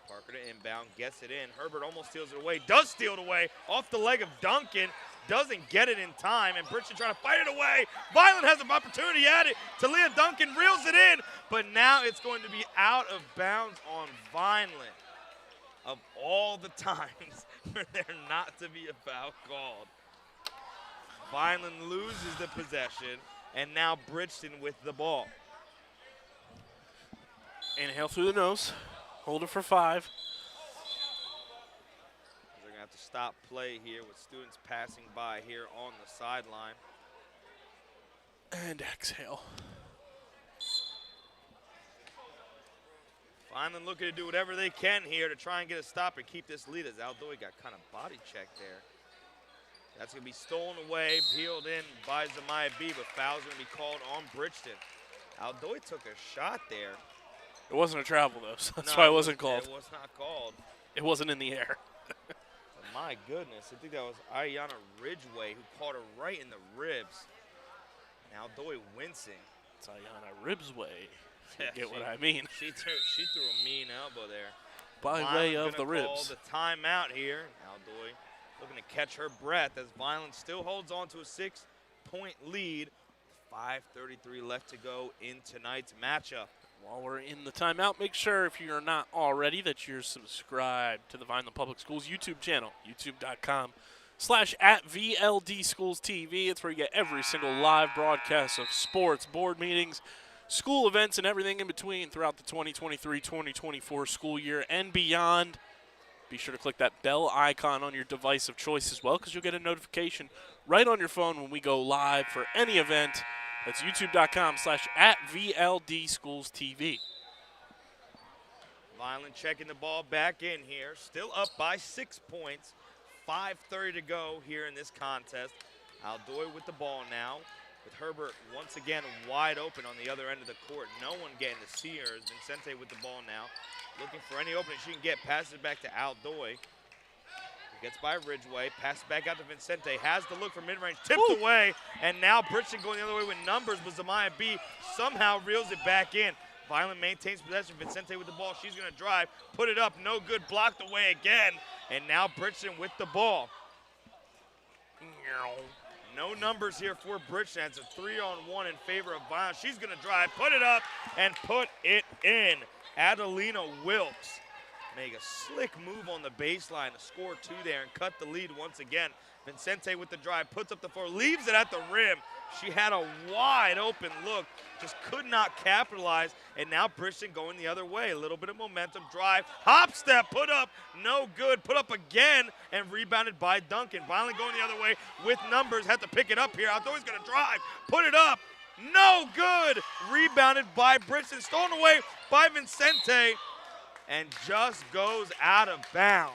Parker to inbound, gets it in. Herbert almost steals it away, does steal it away off the leg of Duncan. doesn't get it in time, and Bridgeton trying to fight it away. Vineland has an opportunity at it. Talia Duncan reels it in, but now it's going to be out of bounds on Vineland. Of all the times for there not to be a foul called. Vineland loses the possession, and now Bridgeton with the ball. Inhale through the nose. Hold it for 5. They're going to have to stop play here with students passing by here on the sideline. And exhale. Vineland looking to do whatever they can here to try and get a stop and keep this lead as Aldoy got kind of body checked there. That's going to be stolen away, peeled in by Zamaya B, but foul's going to be called on Bridgeton. Aldoy took a shot there. It wasn't a travel, though, so that's No, why it wasn't called. It was not called. It wasn't in the air. My goodness, I think that was Ayana Ridgway who caught her right in the ribs. And Aldoy wincing. It's Ayana Ribsway. Yeah, Get what I mean. She threw a mean elbow there. By way of the ribs. Call the timeout here. Aldoy looking to catch her breath as Vineland still holds on to a 6-point lead. 5:33 left to go in tonight's matchup. While we're in the timeout, make sure if you're not already that you're subscribed to the Vineland Public Schools YouTube channel, youtube.com/@VLDSchoolsTV. It's where you get every single live broadcast of sports, board meetings, school events, and everything in between throughout the 2023-2024 school year and beyond. Be sure to click that bell icon on your device of choice as well, because you'll get a notification right on your phone when we go live for any event. That's youtube.com/@VLDSchoolsTV. Vineland checking the ball back in here. Still up by 6 points. 5:30 to go here in this contest. Aldoy with the ball now, with Herbert once again wide open on the other end of the court. No one getting to see her as Vincente with the ball now. Looking for any opening she can get. Passes it back to Aldoy. Gets by Ridgway. Passes back out to Vincente. Has the look for mid-range. Tipped away. And now Bridgeton going the other way with numbers. But Zamaya B somehow reels it back in. Vineland maintains possession. Vincente with the ball. She's going to drive. Put it up. No good. Blocked away again. And now Bridgeton with the ball. No numbers here for Bridgeton. It's a 3-on-1 in favor of Vineland. She's going to drive. Put it up. And put it in. Adelina Wilkes make a slick move on the baseline to score 2 there and cut the lead once again. Vincente with the drive, puts up the 4, leaves it at the rim. She had a wide open look, just could not capitalize, and now Bridgeton going the other way. A little bit of momentum, drive, hop step, put up, no good, put up again, and rebounded by Duncan. Vineland going the other way with numbers, had to pick it up here. Aldoy's gonna drive, put it up, no good. Rebounded by Bridgeton, stolen away by Vincente, and just goes out of bounds.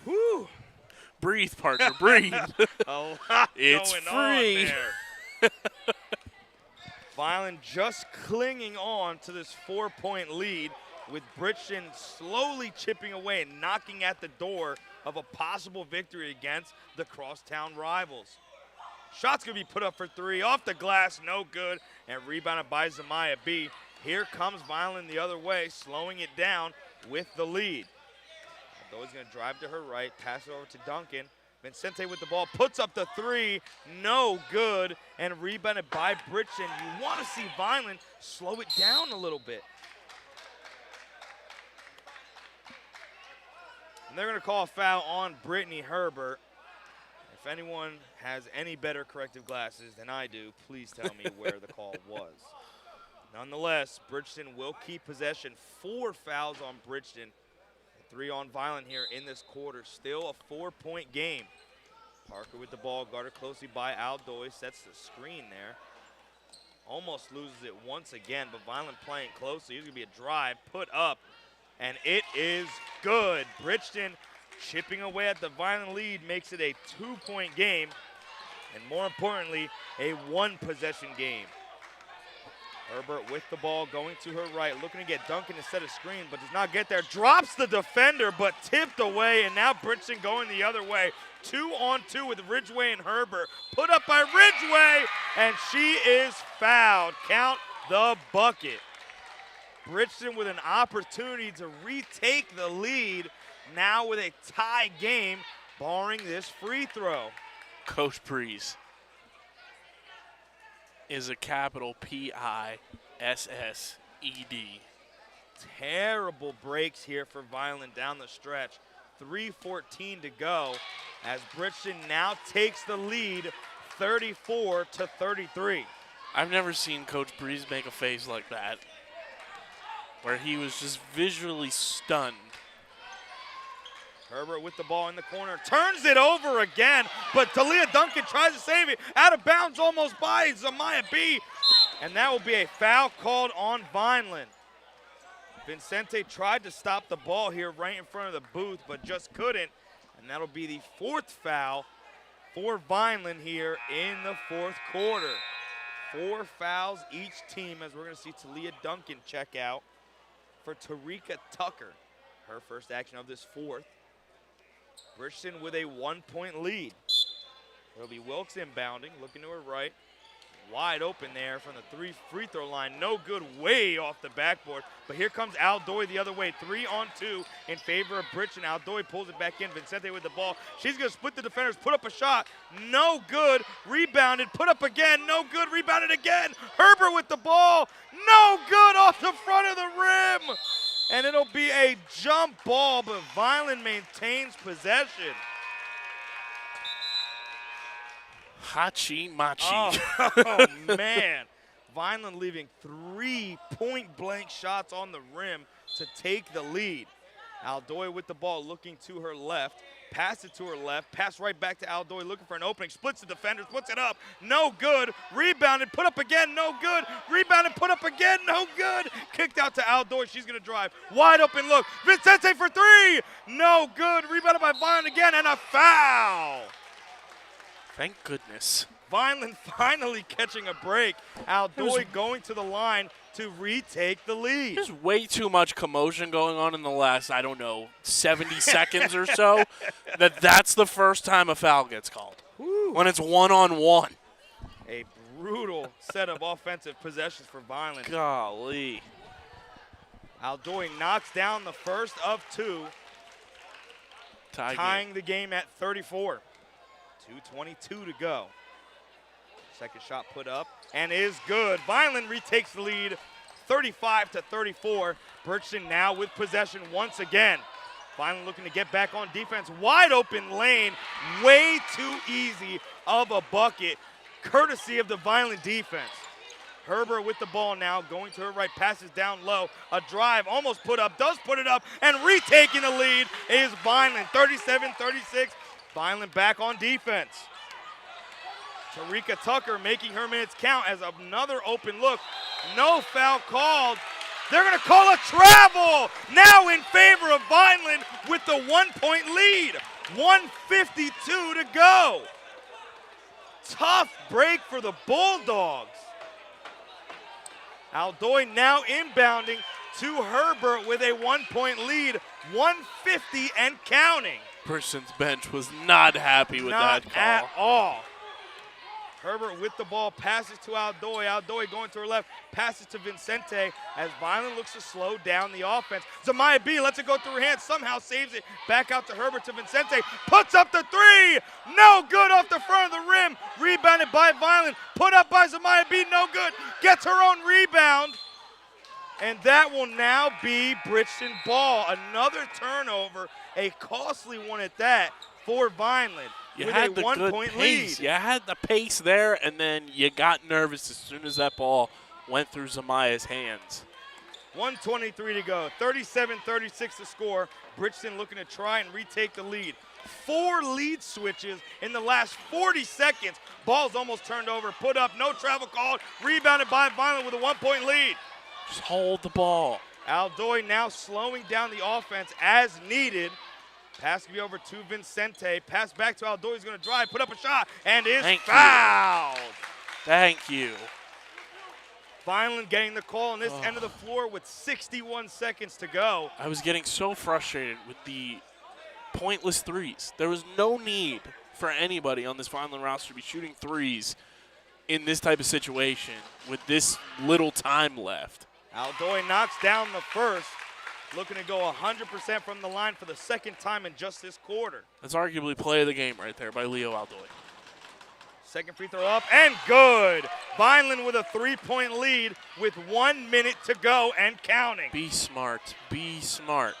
Whew. Breathe, partner, breathe. A lot It's going free. on there. Vineland just clinging on to this 4-point lead, with Bridgeton slowly chipping away and knocking at the door of a possible victory against the crosstown rivals. Shot's gonna be put up for 3, off the glass, no good, and rebounded by Zamaya B. Here comes Vineland the other way, slowing it down with the lead. Aldoy's gonna drive to her right, pass it over to Duncan. Vincente with the ball, puts up the 3, no good, and rebounded by Bridgeton. You wanna see Vineland slow it down a little bit. And they're gonna call a foul on Brittany Herbert. If anyone has any better corrective glasses than I do, please tell me where the call was. Nonetheless, Bridgeton will keep possession. 4 fouls on Bridgeton. 3 on Vineland here in this quarter. Still a 4-point game. Parker with the ball, guarded closely by Aldoy. Sets the screen there. Almost loses it once again, but Vineland playing closely. Here's going to be a drive, put up, and it is good. Bridgeton chipping away at the Vineland lead makes it a 2-point game, and more importantly, a 1-possession game. Herbert with the ball, going to her right, looking to get Duncan to set a screen, but does not get there. Drops the defender, but tipped away, and now Bridgeton going the other way. 2-on-2 with Ridgway and Herbert. Put up by Ridgway, and she is fouled. Count the bucket. Bridgeton with an opportunity to retake the lead, now with a tie game, barring this free throw. Coach Breeze is a capital P-I-S-S-E-D. Terrible breaks here for Vineland down the stretch. 3:14 to go as Bridgeton now takes the lead 34-33. I've never seen Coach Breeze make a face like that, where he was just visually stunned. Herbert with the ball in the corner, turns it over again, but Talia Duncan tries to save it. Out of bounds almost by Zamaya B. And that will be a foul called on Vineland. Vincente tried to stop the ball here right in front of the booth, but just couldn't. And that'll be the 4th foul for Vineland here in the 4th quarter. 4 fouls each team as we're going to see Talia Duncan check out for Tarika Tucker. Her first action of this 4th. Bridgeton with a 1-point lead. It'll be Wilkes inbounding, looking to her right. Wide open there from the 3 free throw line. No good, way off the backboard. But here comes Aldoy the other way. 3-on-2 in favor of Bridgeton. Aldoy pulls it back in. Vincente with the ball. She's going to split the defenders, put up a shot. No good. Rebounded, put up again. No good, rebounded again. Herbert with the ball. No good, off the front of the rim. And it'll be a jump ball, but Vineland maintains possession. Hachi Machi. Oh man. Vineland leaving 3 point-blank shots on the rim to take the lead. Aldoy with the ball, looking to her left. Pass it to her left. Pass right back to Aldoy, looking for an opening. Splits the defenders, puts it up. No good. Rebounded, put up again. No good. Rebounded, put up again. No good. Kicked out to Aldoy. She's going to drive. Wide open look. Vincente for 3. No good. Rebounded by Vineland again, and a foul. Thank goodness. Vineland finally catching a break. Aldoy going to the line to retake the lead. There's way too much commotion going on in the last, 70 seconds or so, that's the first time a foul gets called. Woo. When it's one-on-one. A brutal set of offensive possessions for Vineland. Golly. Aldoy knocks down the first of 2, tying the game at 34. 2:22 to go. Second shot put up and is good. Vineland retakes the lead 35-34. Bridgeton now with possession once again. Vineland looking to get back on defense. Wide open lane, way too easy of a bucket, courtesy of the Vineland defense. Herbert with the ball now, going to her right, passes down low. A drive, almost put up, does put it up, and retaking the lead is Vineland, 37-36. Vineland back on defense. Tarika Tucker making her minutes count as another open look. No foul called. They're going to call a travel now in favor of Vineland with the 1-point lead. 1:52 to go. Tough break for the Bulldogs. Aldoy now inbounding to Herbert with a 1-point lead. 150 and counting. Bridgeton's bench was not happy with that call. Not at all. Herbert with the ball, passes to Aldoy. Aldoy going to her left, passes to Vincente as Vineland looks to slow down the offense. Zamaya B lets it go through her hands, somehow saves it. Back out to Herbert to Vincente, puts up the 3. No good, off the front of the rim. Rebounded by Vineland, put up by Zamaya B, no good. Gets her own rebound. And that will now be Bridgeton ball. Another turnover, a costly one at that for Vineland. You had the good pace. You had the pace there, and then you got nervous as soon as that ball went through Zamaya's hands. 1:23 to go. 37-36 to score. Bridgeton looking to try and retake the lead. 4 lead switches in the last 40 seconds. Ball's almost turned over. Put up, no travel called. Rebounded by Vineland with a 1-point lead. Just hold the ball. Aldoy now slowing down the offense as needed. Pass can be over to Vincente. Pass back to Aldoy. He's going to drive, put up a shot, and is fouled. Thank you. Vineland getting the call on this end of the floor with 61 seconds to go. I was getting so frustrated with the pointless threes. There was no need for anybody on this Vineland roster to be shooting threes in this type of situation with this little time left. Aldoy knocks down the first. looking to go 100% from the line for the second time in just this quarter. That's arguably play of the game right there by Leo Aldoy. Second free throw up and good. Vineland with a 3-point lead with 1 minute to go and counting. Be smart. Be smart.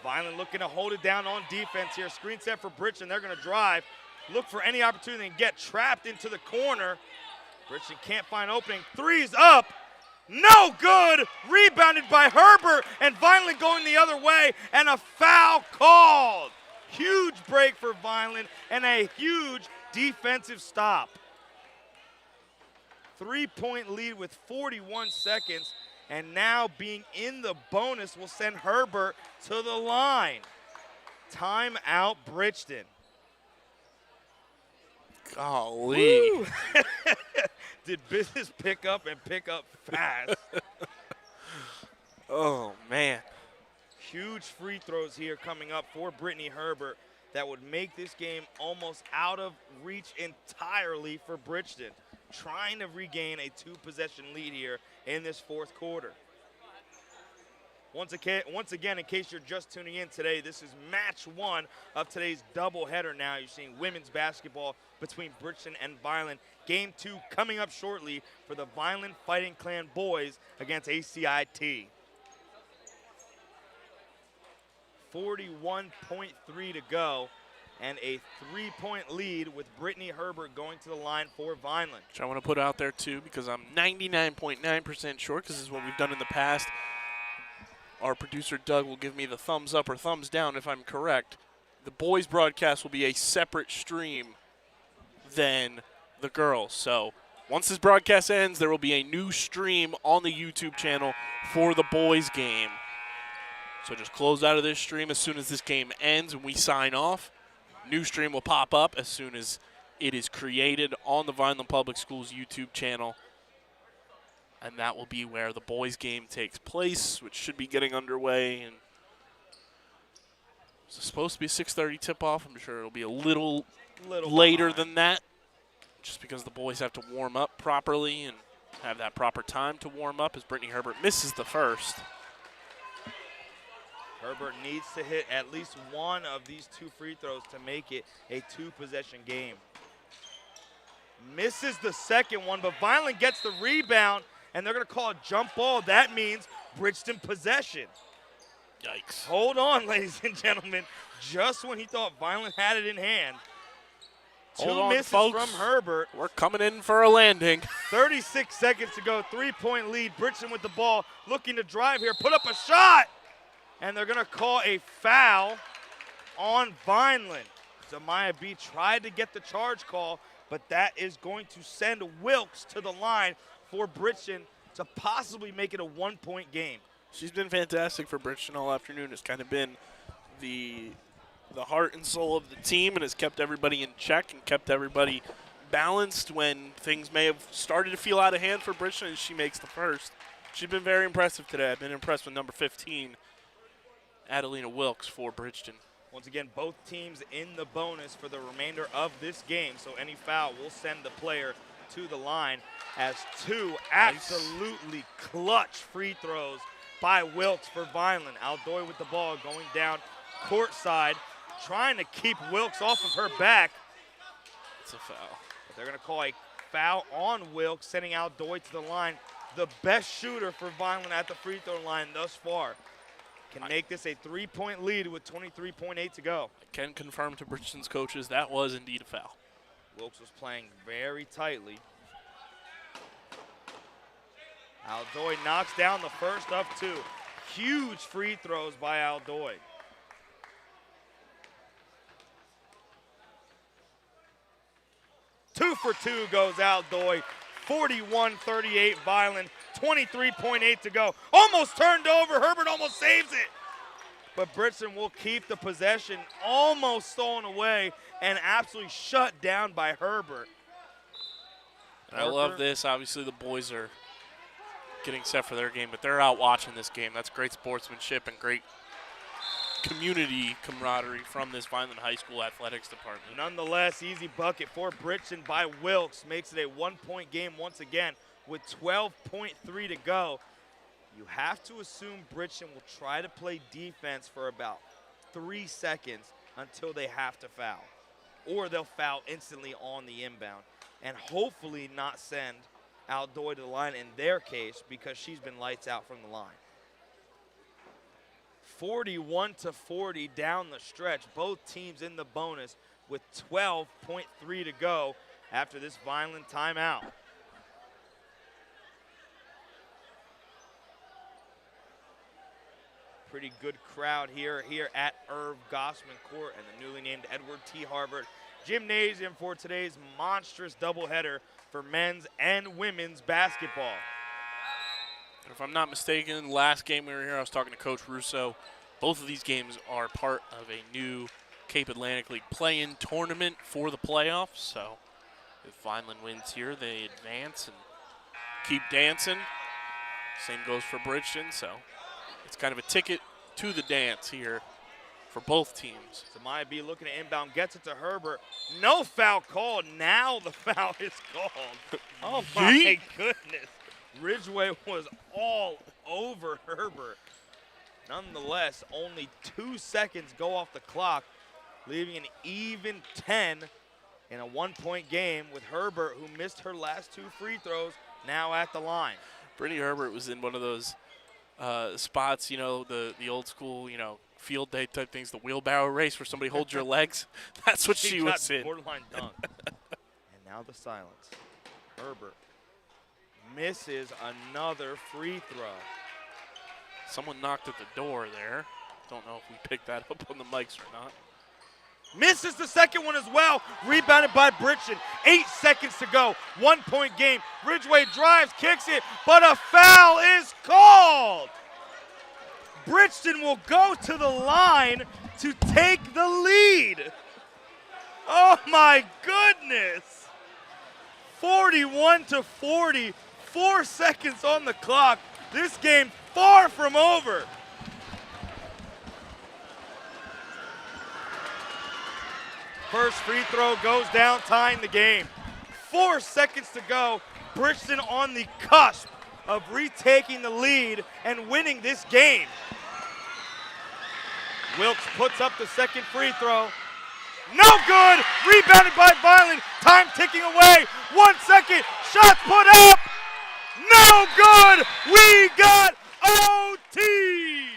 Vineland looking to hold it down on defense here. Screen set for Bridgeton. They're going to drive. Look for any opportunity and get trapped into the corner. Bridgeton can't find opening. Three's up. No good. Rebounded by Herbert, and Vineland going the other way, and a foul called. Huge break for Vineland and a huge defensive stop. 3-point lead with 41 seconds, and now being in the bonus will send Herbert to the line. Timeout, Bridgeton. Golly. Did business pick up and pick up fast? Oh, man. Huge free throws here coming up for Brittany Herbert that would make this game almost out of reach entirely for Bridgeton, trying to regain a 2-possession lead here in this fourth quarter. Once again, in case you're just tuning in today, this is match 1 of today's doubleheader now. You're seeing women's basketball between Bridgeton and Vineland. Game 2 coming up shortly for the Vineland Fighting Clan boys against ACIT. 41.3 to go, and a 3-point lead with Brittany Herbert going to the line for Vineland. Which I want to put out there, too, because I'm 99.9% sure, because this is what we've done in the past. Our producer, Doug, will give me the thumbs up or thumbs down if I'm correct. The boys' broadcast will be a separate stream than the girls. So once this broadcast ends, there will be a new stream on the YouTube channel for the boys' game. So just close out of this stream as soon as this game ends and we sign off. New stream will pop up as soon as it is created on the Vineland Public Schools YouTube channel. And that will be where the boys' game takes place, which should be getting underway. And it's supposed to be a 6:30 tip-off. I'm sure it'll be a little later than that, just because the boys have to warm up properly and have that proper time to warm up as Brittany Herbert misses the first. Herbert needs to hit at least one of these 2 free throws to make it a 2-possession game. Misses the second one, but Vineland gets the rebound, and they're going to call a jump ball. That means Bridgeton possession. Yikes. Hold on, ladies and gentlemen. Just when he thought Vineland had it in hand. Hold 2 on, misses folks. from Herbert. We're coming in for a landing. 36 seconds to go. 3-point lead. Bridgeton with the ball, looking to drive here. Put up a shot. And they're going to call a foul on Vineland. Zamaya B tried to get the charge call, but that is going to send Wilkes to the line for Bridgeton to possibly make it a 1-point game. She's been fantastic for Bridgeton all afternoon. It's kind of been the heart and soul of the team and has kept everybody in check and kept everybody balanced when things may have started to feel out of hand for Bridgeton as she makes the first. She's been very impressive today. I've been impressed with number 15, Adelina Wilkes, for Bridgeton. Once again, both teams in the bonus for the remainder of this game, so any foul will send the player to the line as 2 absolutely clutch free throws by Wilkes for Vineland. Aldoy with the ball going down courtside, trying to keep Wilkes off of her back. It's a foul. But they're going to call a foul on Wilkes, sending Aldoy to the line. The best shooter for Vineland at the free throw line thus far. Can make this a 3-point lead with 23.8 to go. I can confirm to Bridgeton's coaches that was indeed a foul. Wilkes was playing very tightly. Aldoy knocks down the first of 2. Huge free throws by Aldoy. Two for 2 goes Aldoy. 41-38 Vineland. 23.8 to go. Almost turned over. Herbert almost saves it. But Bridgeton will keep the possession, almost stolen away and absolutely shut down by Herbert. I love this. Obviously, the boys are getting set for their game, but they're out watching this game. That's great sportsmanship and great community camaraderie from this Vineland High School athletics department. Nonetheless, easy bucket for Bridgeton by Wilkes. Makes it a 1-point game once again with 12.3 to go. You have to assume Bridgeton will try to play defense for about 3 seconds until they have to foul. Or they'll foul instantly on the inbound and hopefully not send Aldoy to the line in their case because she's been lights out from the line. 41-40 down the stretch. Both teams in the bonus with 12.3 to go after this Vineland timeout. Pretty good crowd here at Irv Gosman Court and the newly named Edward T. Harvard Gymnasium for today's monstrous doubleheader for men's and women's basketball. If I'm not mistaken, last game we were here, I was talking to Coach Russo. Both of these games are part of a new Cape Atlantic League play-in tournament for the playoffs. So if Vineland wins here, they advance and keep dancing. Same goes for Bridgeton, so it's kind of a ticket to the dance here for both teams. So Maya B looking at inbound, gets it to Herbert. No foul called. Now the foul is called. Oh my goodness. Ridgeway was all over Herbert. Nonetheless, only 2 seconds go off the clock, leaving an even 10 in a 1-point game with Herbert, who missed her last 2 free throws, now at the line. Brittany Herbert was in one of those spots, you know, the old school, you know, field day type things, the wheelbarrow race where somebody holds your legs. That's what she was in. Borderline dunk. And now the silence. Herbert misses another free throw. Someone knocked at the door there. Don't know if we picked that up on the mics or not. Misses the second one as well. Rebounded by Bridgeton. 8 seconds to go. 1-point game. Ridgeway drives, kicks it, but a foul is called. Bridgeton will go to the line to take the lead. Oh my goodness. 41-40. 4 seconds on the clock. This game far from over. First free throw goes down, tying the game. 4 seconds to go. Bridgeton on the cusp of retaking the lead and winning this game. Wilkes puts up the second free throw. No good! Rebounded by Vineland. Time ticking away. 1 second. Shots put up. No good! We got OT!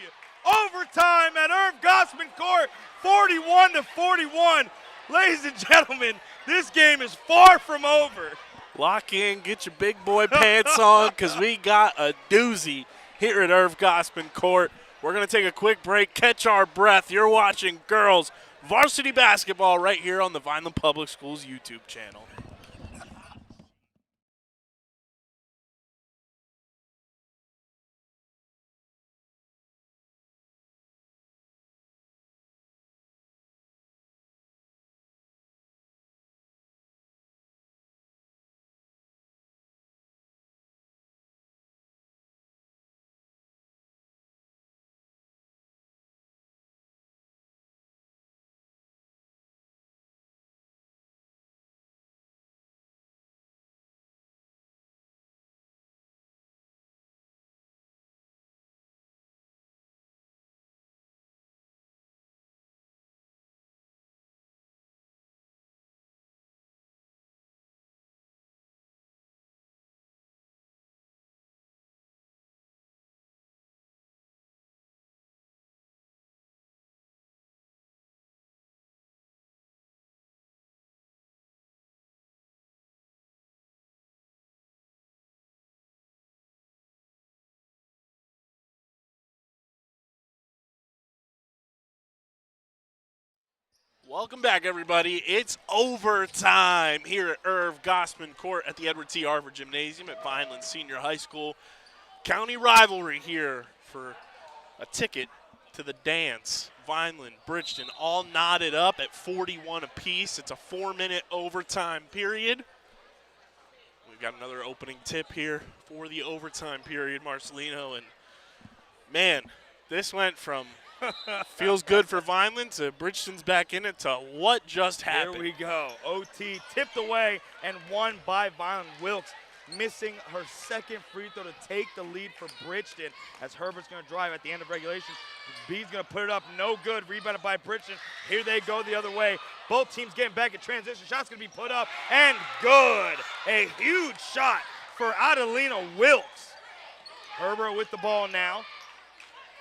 Overtime at Irv Gosman Court. 41-41. Ladies and gentlemen, this game is far from over. Lock in, get your big boy pants on, because we got a doozy here at Irv Gosman Court. We're going to take a quick break, catch our breath. You're watching girls varsity basketball right here on the Vineland Public Schools YouTube channel. Welcome back, everybody. It's overtime here at Irv Gosman Court at the Edward T. Harvard Gymnasium at Vineland Senior High School. County rivalry here for a ticket to the dance. Vineland, Bridgeton, all knotted up at 41 apiece. It's a 4-minute overtime period. We've got another opening tip here for the overtime period, Marcelino. And, man, this went from feels good for Vineland to Bridgeton's back in it to what just happened. There we go. OT tipped away and won by Vineland. Wilkes missing her second free throw to take the lead for Bridgeton as Herbert's going to drive at the end of regulation. B's going to put it up, no good, rebounded by Bridgeton. Here they go the other way. Both teams getting back in transition. Shot's going to be put up, and good. A huge shot for Adelina Wilkes. Herbert with the ball now.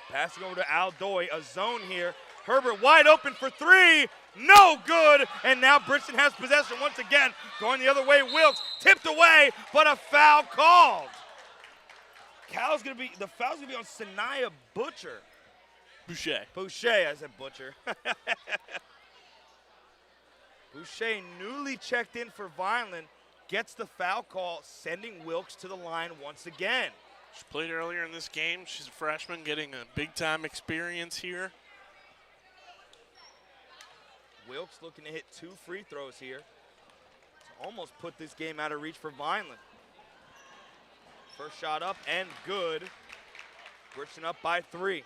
Passing over to Aldoy, a zone here. Herbert wide open for three, no good, and now Bridgeton has possession once again. Going the other way, Wilkes tipped away, but a foul called. The foul's gonna be on Sanaya Boucher, I said Butcher. Boucher, newly checked in for Vineland, gets the foul call, sending Wilkes to the line once again. She played earlier in this game. She's a freshman getting a big-time experience here. Wilkes looking to hit 2 free throws here to almost put this game out of reach for Vineland. First shot up and good. Bridgeton up by 3.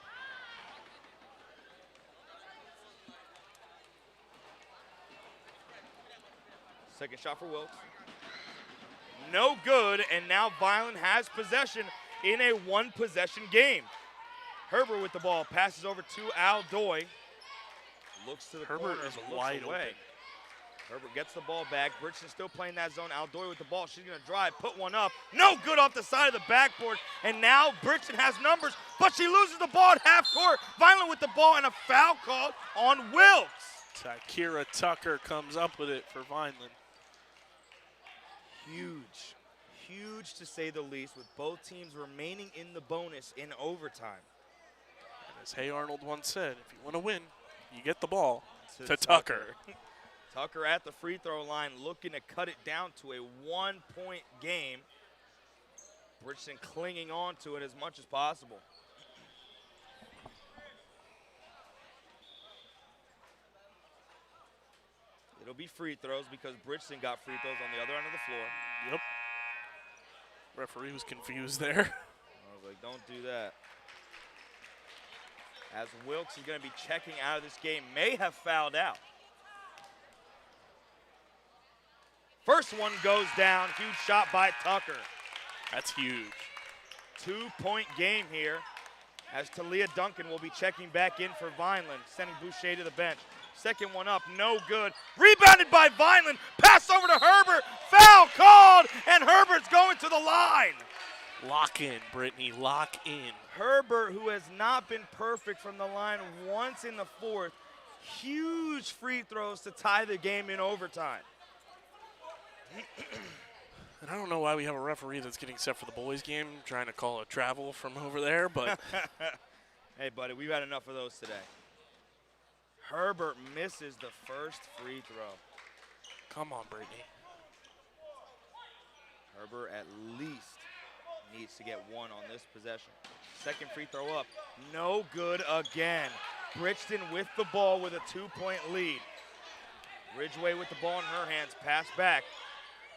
Second shot for Wilkes. No good, and now Vineland has possession in a 1-possession game. Herbert with the ball, passes over to Aldoy. Looks to the Herbert corner, is but looks wide away. open. Herbert gets the ball back. Bridgeton still playing that zone. Aldoy with the ball. She's going to drive, put one up. No good off the side of the backboard. And now Bridgeton has numbers, but she loses the ball at half court. Vineland with the ball and a foul call on Wilkes. Takira Tucker comes up with it for Vineland. Huge to say the least, with both teams remaining in the bonus in overtime. And as Hay Arnold once said, if you want to win, you get the ball to Tucker. Tucker at the free throw line looking to cut it down to a 1-point game. Bridgeton clinging on to it as much as possible. It'll be free throws because Bridgeton got free throws on the other end of the floor. Yep. Referee was confused there. I was like, don't do that. As Wilkes is going to be checking out of this game, may have fouled out. First one goes down, huge shot by Tucker. That's huge. 2-point game here as Talia Duncan will be checking back in for Vineland, sending Boucher to the bench. Second one up, no good. Rebounded by Vineland, pass over to Herbert, foul called, and Herbert's going to the line. Lock in, Brittany, lock in. Herbert, who has not been perfect from the line once in the fourth, huge free throws to tie the game in overtime. And I don't know why we have a referee that's getting set for the boys game, trying to call a travel from over there, but. Hey, buddy, we've had enough of those today. Herbert misses the first free throw. Come on, Brittany. Herbert at least needs to get one on this possession. Second free throw up, no good again. Bridgeton with the ball with a 2-point lead. Ridgeway with the ball in her hands, pass back.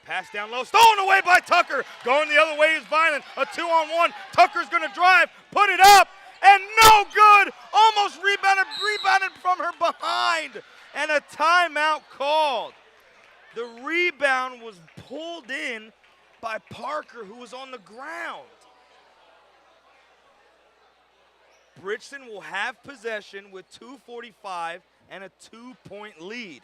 Pass down low, stolen away by Tucker. Going the other way is Vineland, a 2-on-1. Tucker's gonna drive, put it up, and no good. Almost rebounded from her behind, and a timeout called. The rebound was pulled in by Parker, who was on the ground. Bridgeton will have possession with 2:45 and a 2-point lead.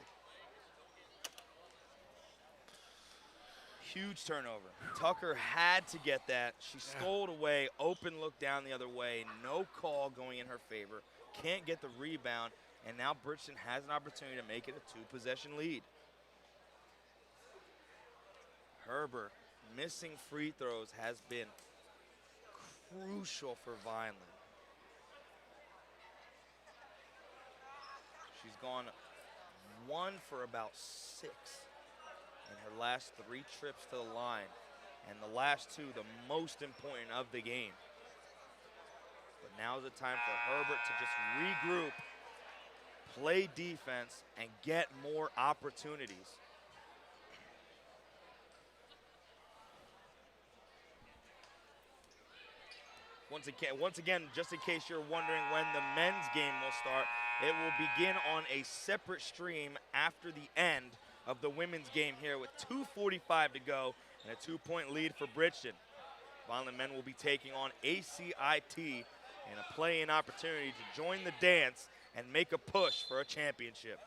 Huge turnover. Tucker had to get that. She stole it away. Open look down the other way. No call going in her favor. Can't get the rebound. And now Bridgeton has an opportunity to make it a 2-possession lead. Herbert missing free throws has been crucial for Vineland. She's gone 1 for about 6 in her last 3 trips to the line, and the last 2 the most important of the game. But now is the time for Herbert to just regroup, play defense, and get more opportunities. Once again, just in case you're wondering when the men's game will start, it will begin on a separate stream after the end of the women's game here with 2:45 to go and a 2-point lead for Bridgeton. Vineland men will be taking on ACIT in a play-in opportunity to join the dance and make a push for a championship.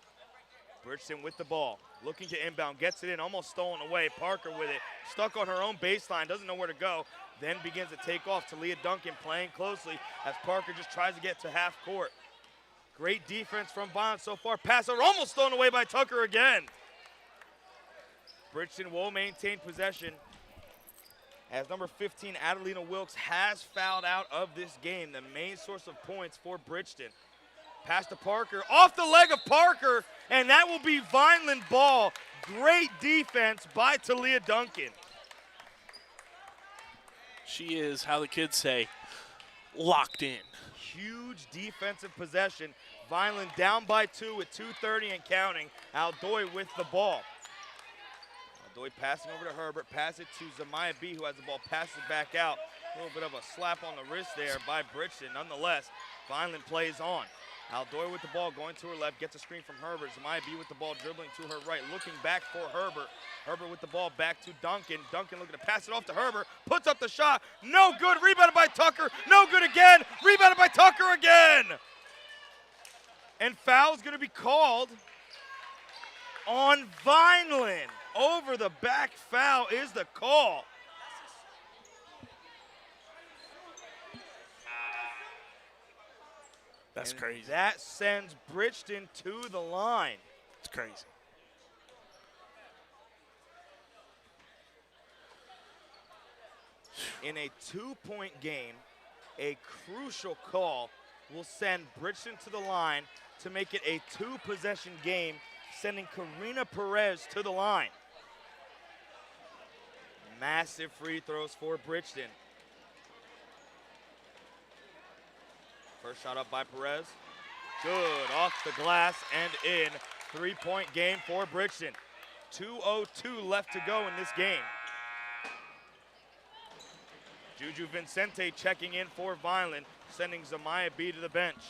Bridgeton with the ball, looking to inbound, gets it in, almost stolen away. Parker with it, stuck on her own baseline, doesn't know where to go, then begins to take off. Talia Duncan playing closely as Parker just tries to get to half court. Great defense from Vineland so far. Pass almost stolen away by Tucker again. Bridgeton will maintain possession as number 15, Adelina Wilkes, has fouled out of this game, the main source of points for Bridgeton. Pass to Parker, off the leg of Parker, and that will be Vineland ball. Great defense by Talia Duncan. She is, how the kids say, locked in. Huge defensive possession. Vineland down by 2 with 2:30 and counting. Aldoy with the ball. Aldoy passing over to Herbert, pass it to Zamaya B, who has the ball, passes it back out. A little bit of a slap on the wrist there by Bridgeton. Nonetheless, Vineland plays on. Aldoy with the ball, going to her left, gets a screen from Herbert. Zamaya B with the ball, dribbling to her right, looking back for Herbert. Herbert with the ball back to Duncan. Duncan looking to pass it off to Herbert, puts up the shot, no good, rebounded by Tucker, no good again, rebounded by Tucker again. And foul's gonna be called on Vineland. Over the back foul is the call. That's And crazy. that sends Bridgeton to the line. It's crazy. In a 2-point game, a crucial call will send Bridgeton to the line to make it a 2-possession game, sending Karina Perez to the line. Massive free throws for Bridgeton. First shot up by Perez. Good, off the glass and in. 3-point game for Bridgeton. 2:02 left to go in this game. Juju Vincente checking in for Vineland, sending Zamaya B to the bench.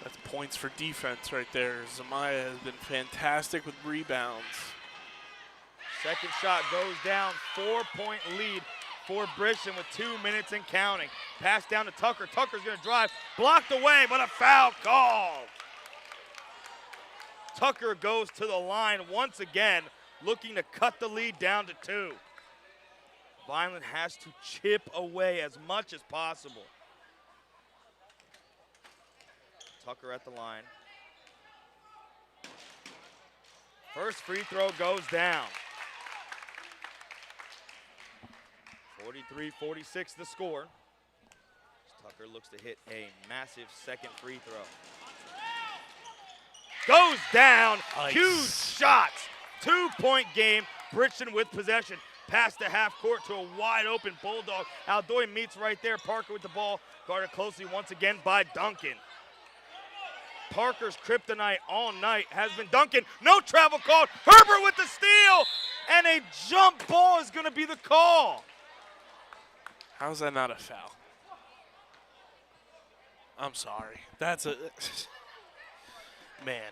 That's points for defense right there. Zamaya has been fantastic with rebounds. Second shot goes down, 4-point lead for Bridgeton with 2 minutes and counting. Pass down to Tucker. Tucker's gonna drive, blocked away, but a foul call. Tucker goes to the line once again, looking to cut the lead down to 2. Vineland has to chip away as much as possible. Tucker at the line. First free throw goes down. 43-46 the score. Tucker looks to hit a massive second free throw. Goes down, Nice. Huge shots. 2-point game, Bridgeton with possession. Pass to half court to a wide open Bulldog. Aldoy meets right there. Parker with the ball, guarded closely once again by Duncan. Parker's kryptonite all night has been Duncan. No travel called. Herbert with the steal, and a jump ball is gonna be the call. How's that not a foul? I'm sorry. That's a... Man.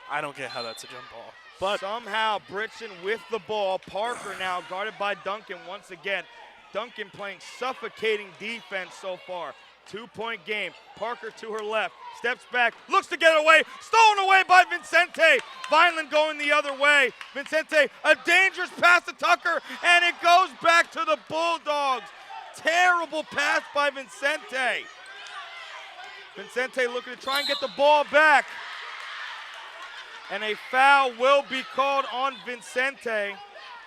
I don't get how that's a jump ball. But somehow Bridgeton with the ball. Parker now guarded by Duncan once again. Duncan playing suffocating defense so far. 2-point game. Parker to her left. Steps back. Looks to get away. Stolen away by Vincente. Vineland going the other way. Vincente, a dangerous pass to Tucker, and it goes back to the Bulldogs. Terrible pass by Vincente. Vincente looking to try and get the ball back. And a foul will be called on Vincente,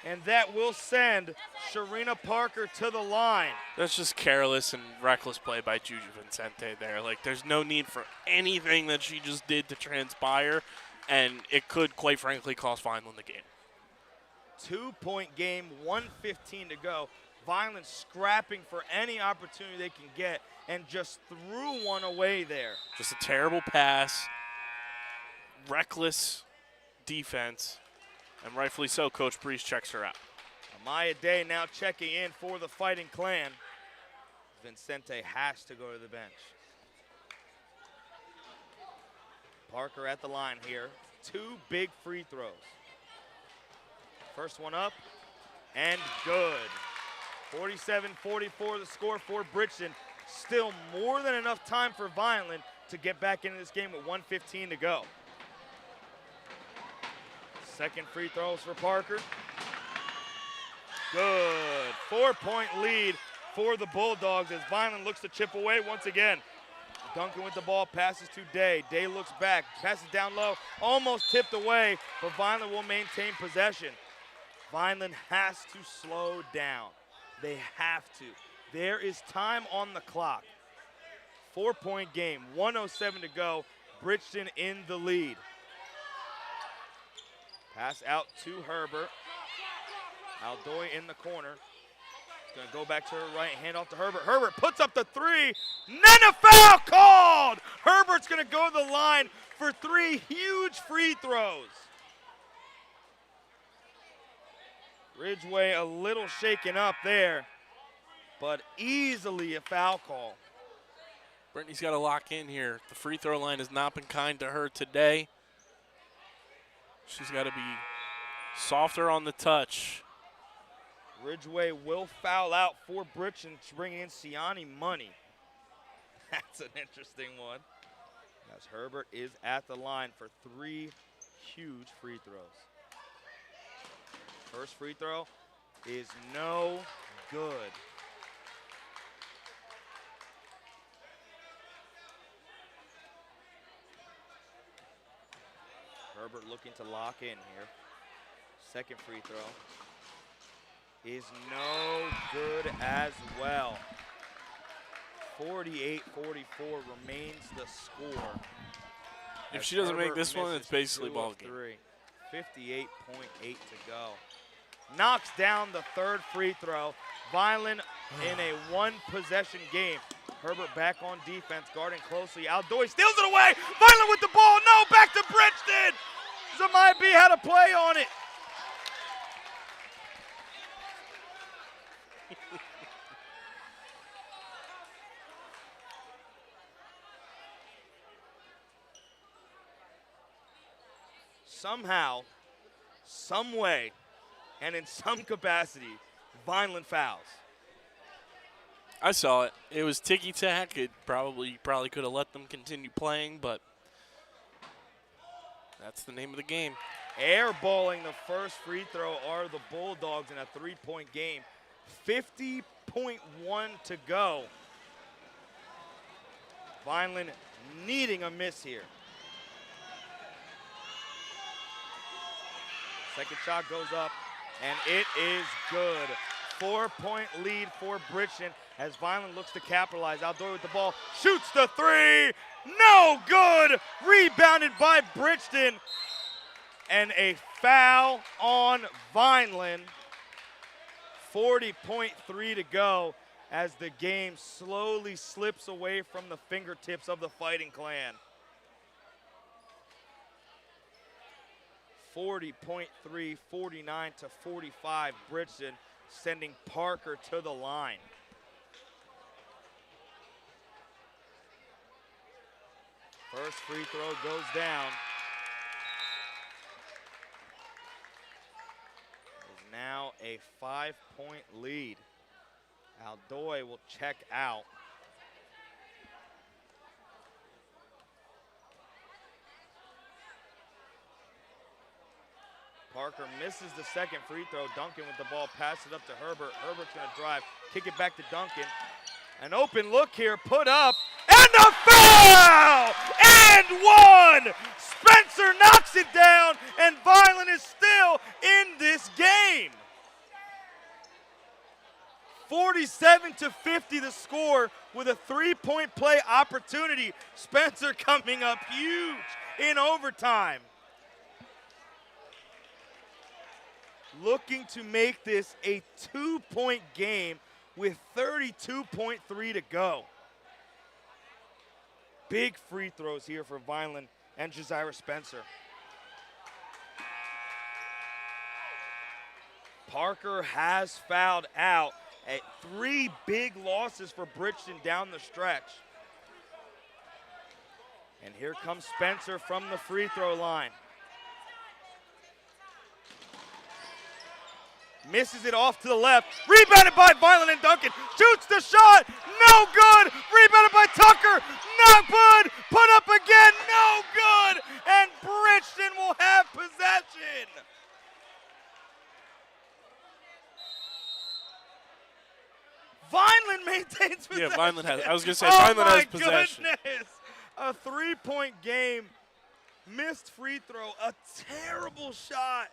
and that will send Sharina Parker to the line. that's just careless and reckless play by Juju Vincente there. Like, there's no need for anything that she just did to transpire, and it could, quite frankly, cost Vineland the game. 2-point game, 1:15 to go. Vineland scrapping for any opportunity they can get, and just threw one away there. Just a terrible pass, reckless defense, and rightfully so, Coach Breeze checks her out. Amaya Day now checking in for the Fighting Clan. Vincente has to go to the bench. Parker at the line here. 2 big free throws. First one up, and good. 47-44 the score for Bridgeton. Still more than enough time for Vineland to get back into this game with 1:15 to go. Second free throws for Parker. Good. 4-point lead for the Bulldogs as Vineland looks to chip away once again. Duncan with the ball, passes to Day. Day looks back, passes down low, almost tipped away, but Vineland will maintain possession. Vineland has to slow down. They have to. There is time on the clock. 4-point game, 1:07 to go. Bridgeton in the lead. Pass out to Herbert. Aldoy in the corner. Gonna go back to her right, hand off to Herbert. Herbert puts up the 3, then a foul called! Herbert's gonna go to the line for 3 huge free throws. Ridgeway a little shaken up there, but easily a foul call. Brittany's got to lock in here. The free throw line has not been kind to her today. She's got to be softer on the touch. Ridgeway will foul out for Bridgeton to bring in Siani Money. That's an interesting one. As Herbert is at the line for 3 huge free throws. First free throw is no good. Herbert looking to lock in here. Second free throw is no good as well. 48-44 remains the score. If she doesn't make this one, it's basically ball game. 58.8 to go. Knocks down the third free throw. Vineland in a 1-possession game. Herbert back on defense, guarding closely. Aldoy steals it away. Vineland with the ball. No, back to Bridgeton. Zamaibi had a play on it. Somehow, some way, and in some capacity, Vineland fouls. I saw it. It was ticky-tack. It probably could have let them continue playing, but that's the name of the game. Airballing the first free throw are the Bulldogs in a 3-point game. 50.1 to go. Vineland needing a miss here. Second shot goes up, and it is good. 4-point lead for Bridgeton as Vineland looks to capitalize. Aldoy with the ball, shoots the 3, no good! Rebounded by Bridgeton, and a foul on Vineland. 40.3 to go as the game slowly slips away from the fingertips of the Fighting Clan. 40.3, 49 to 45, Bridgeton sending Parker to the line. First free throw goes down. Is now a 5-point lead. Aldoy will check out. Parker misses the second free throw. Duncan with the ball, pass it up to Herbert. Herbert's gonna drive, kick it back to Duncan. An open look here, put up, and a foul! And one! Spencer knocks it down, and Vineland is still in this game. 47-50 the score with a 3-point play opportunity. Spencer coming up huge in overtime. Looking to make this a 2-point game with 32.3 to go. Big free throws here for Vineland and Jazira Spencer. Parker has fouled out at 3 big losses for Bridgeton down the stretch. And here comes Spencer from the free throw line. Misses it off to the left. Rebounded by Vineland and Duncan. Shoots the shot. No good. Rebounded by Tucker. Not good. Put up again. No good. And Bridgeton will have possession. Vineland maintains possession. Yeah, Vineland has. I was going to say Vineland has possession. Oh my goodness. A 3-point game. Missed free throw. A terrible shot.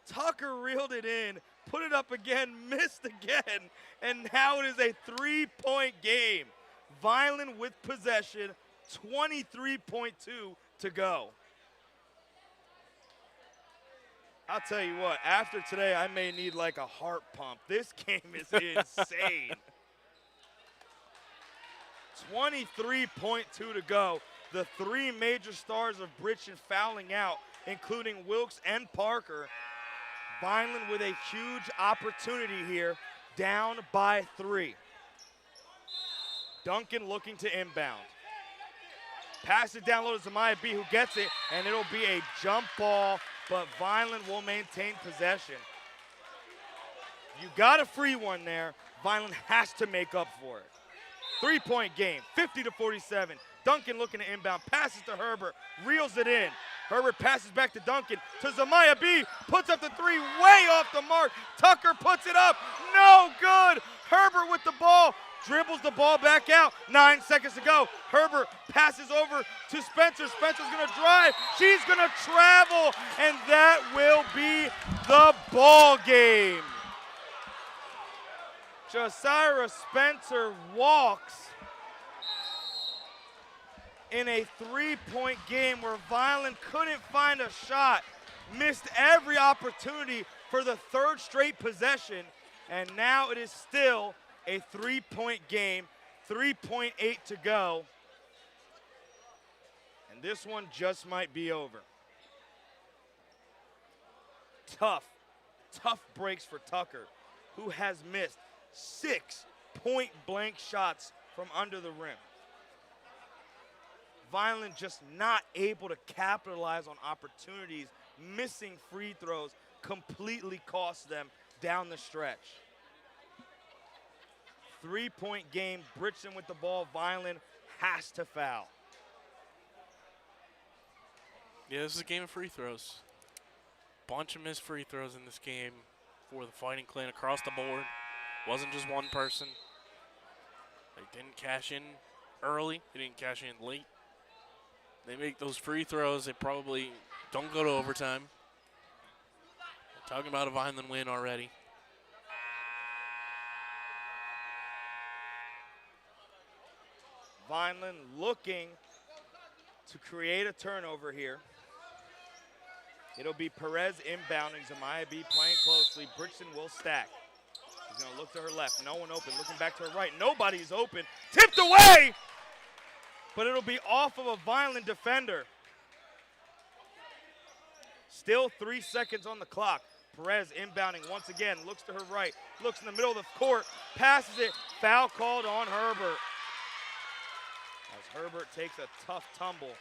Tucker reeled it in, put it up again, missed again, and now it is a 3-point game. Vineland with possession, 23.2 to go. I'll tell you what, after today, I may need like a heart pump. This game is insane. 23.2 to go. The three major stars of Bridgeton fouling out, including Wilkes and Parker. Vineland with a huge opportunity here, down by 3. Duncan looking to inbound. Pass it down low to Zamaya B, who gets it, and it'll be a jump ball, but Vineland will maintain possession. You got a free one there. Vineland has to make up for it. 3-point game, 50-47. Duncan looking to inbound, passes to Herbert, reels it in. Herbert passes back to Duncan, to Zamaya B, puts up the 3, way off the mark. Tucker puts it up, no good. Herbert with the ball, dribbles the ball back out. 9 seconds to go. Herbert passes over to Spencer. Spencer's gonna drive, she's gonna travel, and that will be the ball game. Josiah Spencer walks in a 3-point game where Vineland couldn't find a shot, missed every opportunity for the 3rd straight possession, and now it is still a 3-point game, 3.8 to go, and this one just might be over. Tough breaks for Tucker, who has missed 6 point-blank shots from under the rim. Vineland just not able to capitalize on opportunities, missing free throws, completely cost them down the stretch. 3-point game, Bridgeton with the ball, Vineland has to foul. Yeah, this is a game of free throws. Bunch of missed free throws in this game for the Fighting Clan across the board. Wasn't just one person. They didn't cash in early, they didn't cash in late. They make those free throws, they probably don't go to overtime. We're talking about a Vineland win already. Vineland looking to create a turnover here. It'll be Perez inbounding, Zamaya B playing closely. Bridgeton will stack. He's gonna look to her left, no one open. Looking back to her right, nobody's open. Tipped away! But it'll be off of a Vineland defender. Still 3 seconds on the clock. Perez inbounding once again, looks to her right, looks in the middle of the court, passes it, foul called on Herbert. As Herbert takes a tough tumble,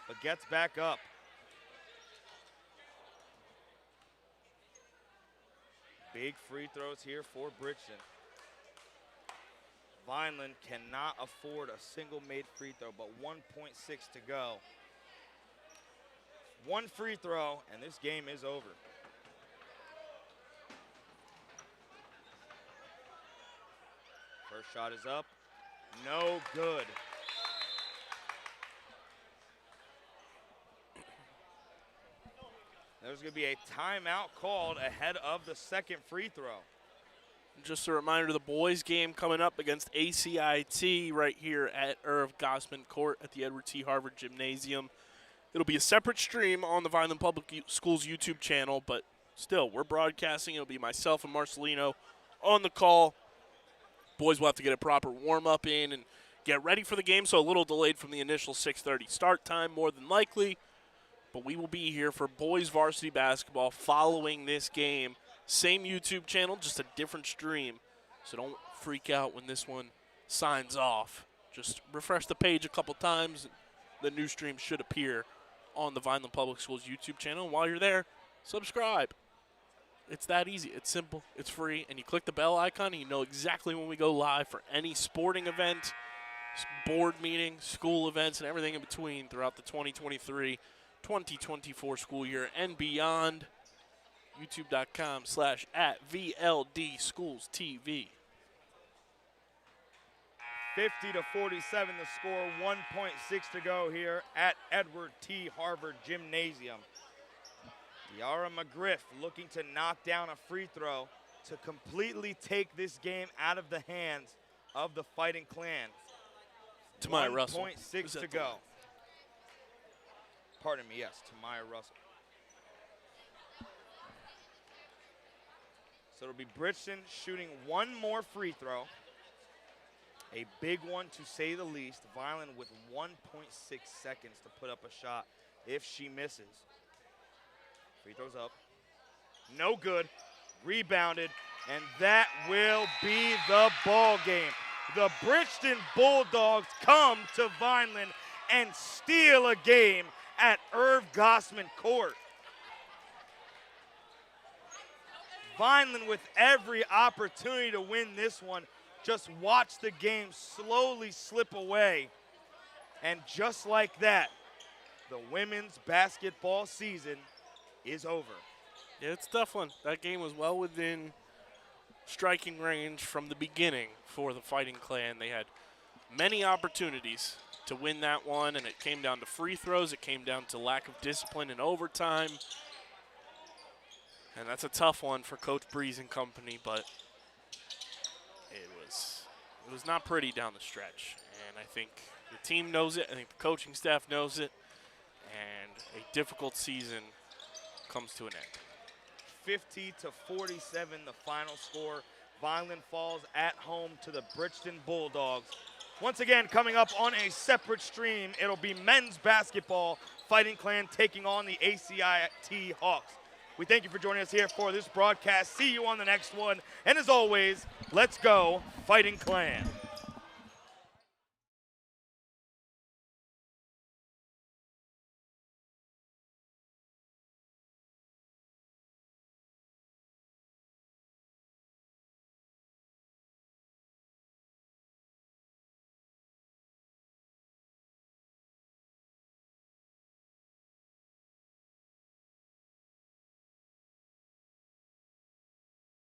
but gets back up. Big free throws here for Bridgeton. Vineland cannot afford a single made free throw, but 1.6 to go. One free throw, and this game is over. First shot is up, no good. There's going to be a timeout called ahead of the second free throw. Just a reminder, the boys game coming up against ACIT right here at Irv Gosman Court at the Edward T. Harvard Gymnasium. It'll be a separate stream on the Vineland Public Schools YouTube channel, but still, we're broadcasting. It'll be myself and Marcelino on the call. Boys will have to get a proper warm-up in and get ready for the game, so a little delayed from the initial 6:30 start time, more than likely. But we will be here for boys varsity basketball following this game. Same YouTube channel, just a different stream. So don't freak out when this one signs off. Just refresh the page a couple times. the new stream should appear on the Vineland Public Schools YouTube channel. And while you're there, subscribe. It's that easy. It's simple. It's free. And you click the bell icon, and you know exactly when we go live for any sporting event, board meeting, school events, and everything in between throughout the 2023-2024 school year and beyond. YouTube.com/@VLDSchoolsTV. 50-47 the score, 1.6 to go here at Edward T. Harvard Gymnasium. Yara McGriff looking to knock down a free throw to completely take this game out of the hands of the Fighting Clan. Tamaya Russell. 1.6 to go. Pardon me, yes, Tamaya Russell. So it'll be Bridgeton shooting one more free throw. A big one to say the least. Vineland with 1.6 seconds to put up a shot if she misses. Free throws up. No good. Rebounded. And that will be the ball game. The Bridgeton Bulldogs come to Vineland and steal a game at Irv Gosman Court. Vineland with every opportunity to win this one. Just watch the game slowly slip away. And just like that, the women's basketball season is over. Yeah, it's a tough one. That game was well within striking range from the beginning for the Fighting Clan. They had many opportunities to win that one, and it came down to free throws. It came down to lack of discipline in overtime. And that's a tough one for Coach Breeze and company, but it was not pretty down the stretch. And I think the team knows it. I think the coaching staff knows it. And a difficult season comes to an end. 50-47 the final score. Vineland falls at home to the Bridgeton Bulldogs. Once again, coming up on a separate stream, it'll be men's basketball, Fighting Clan taking on the ACIT Hawks. We thank you for joining us here for this broadcast. See you on the next one. And as always, let's go Fighting Clan.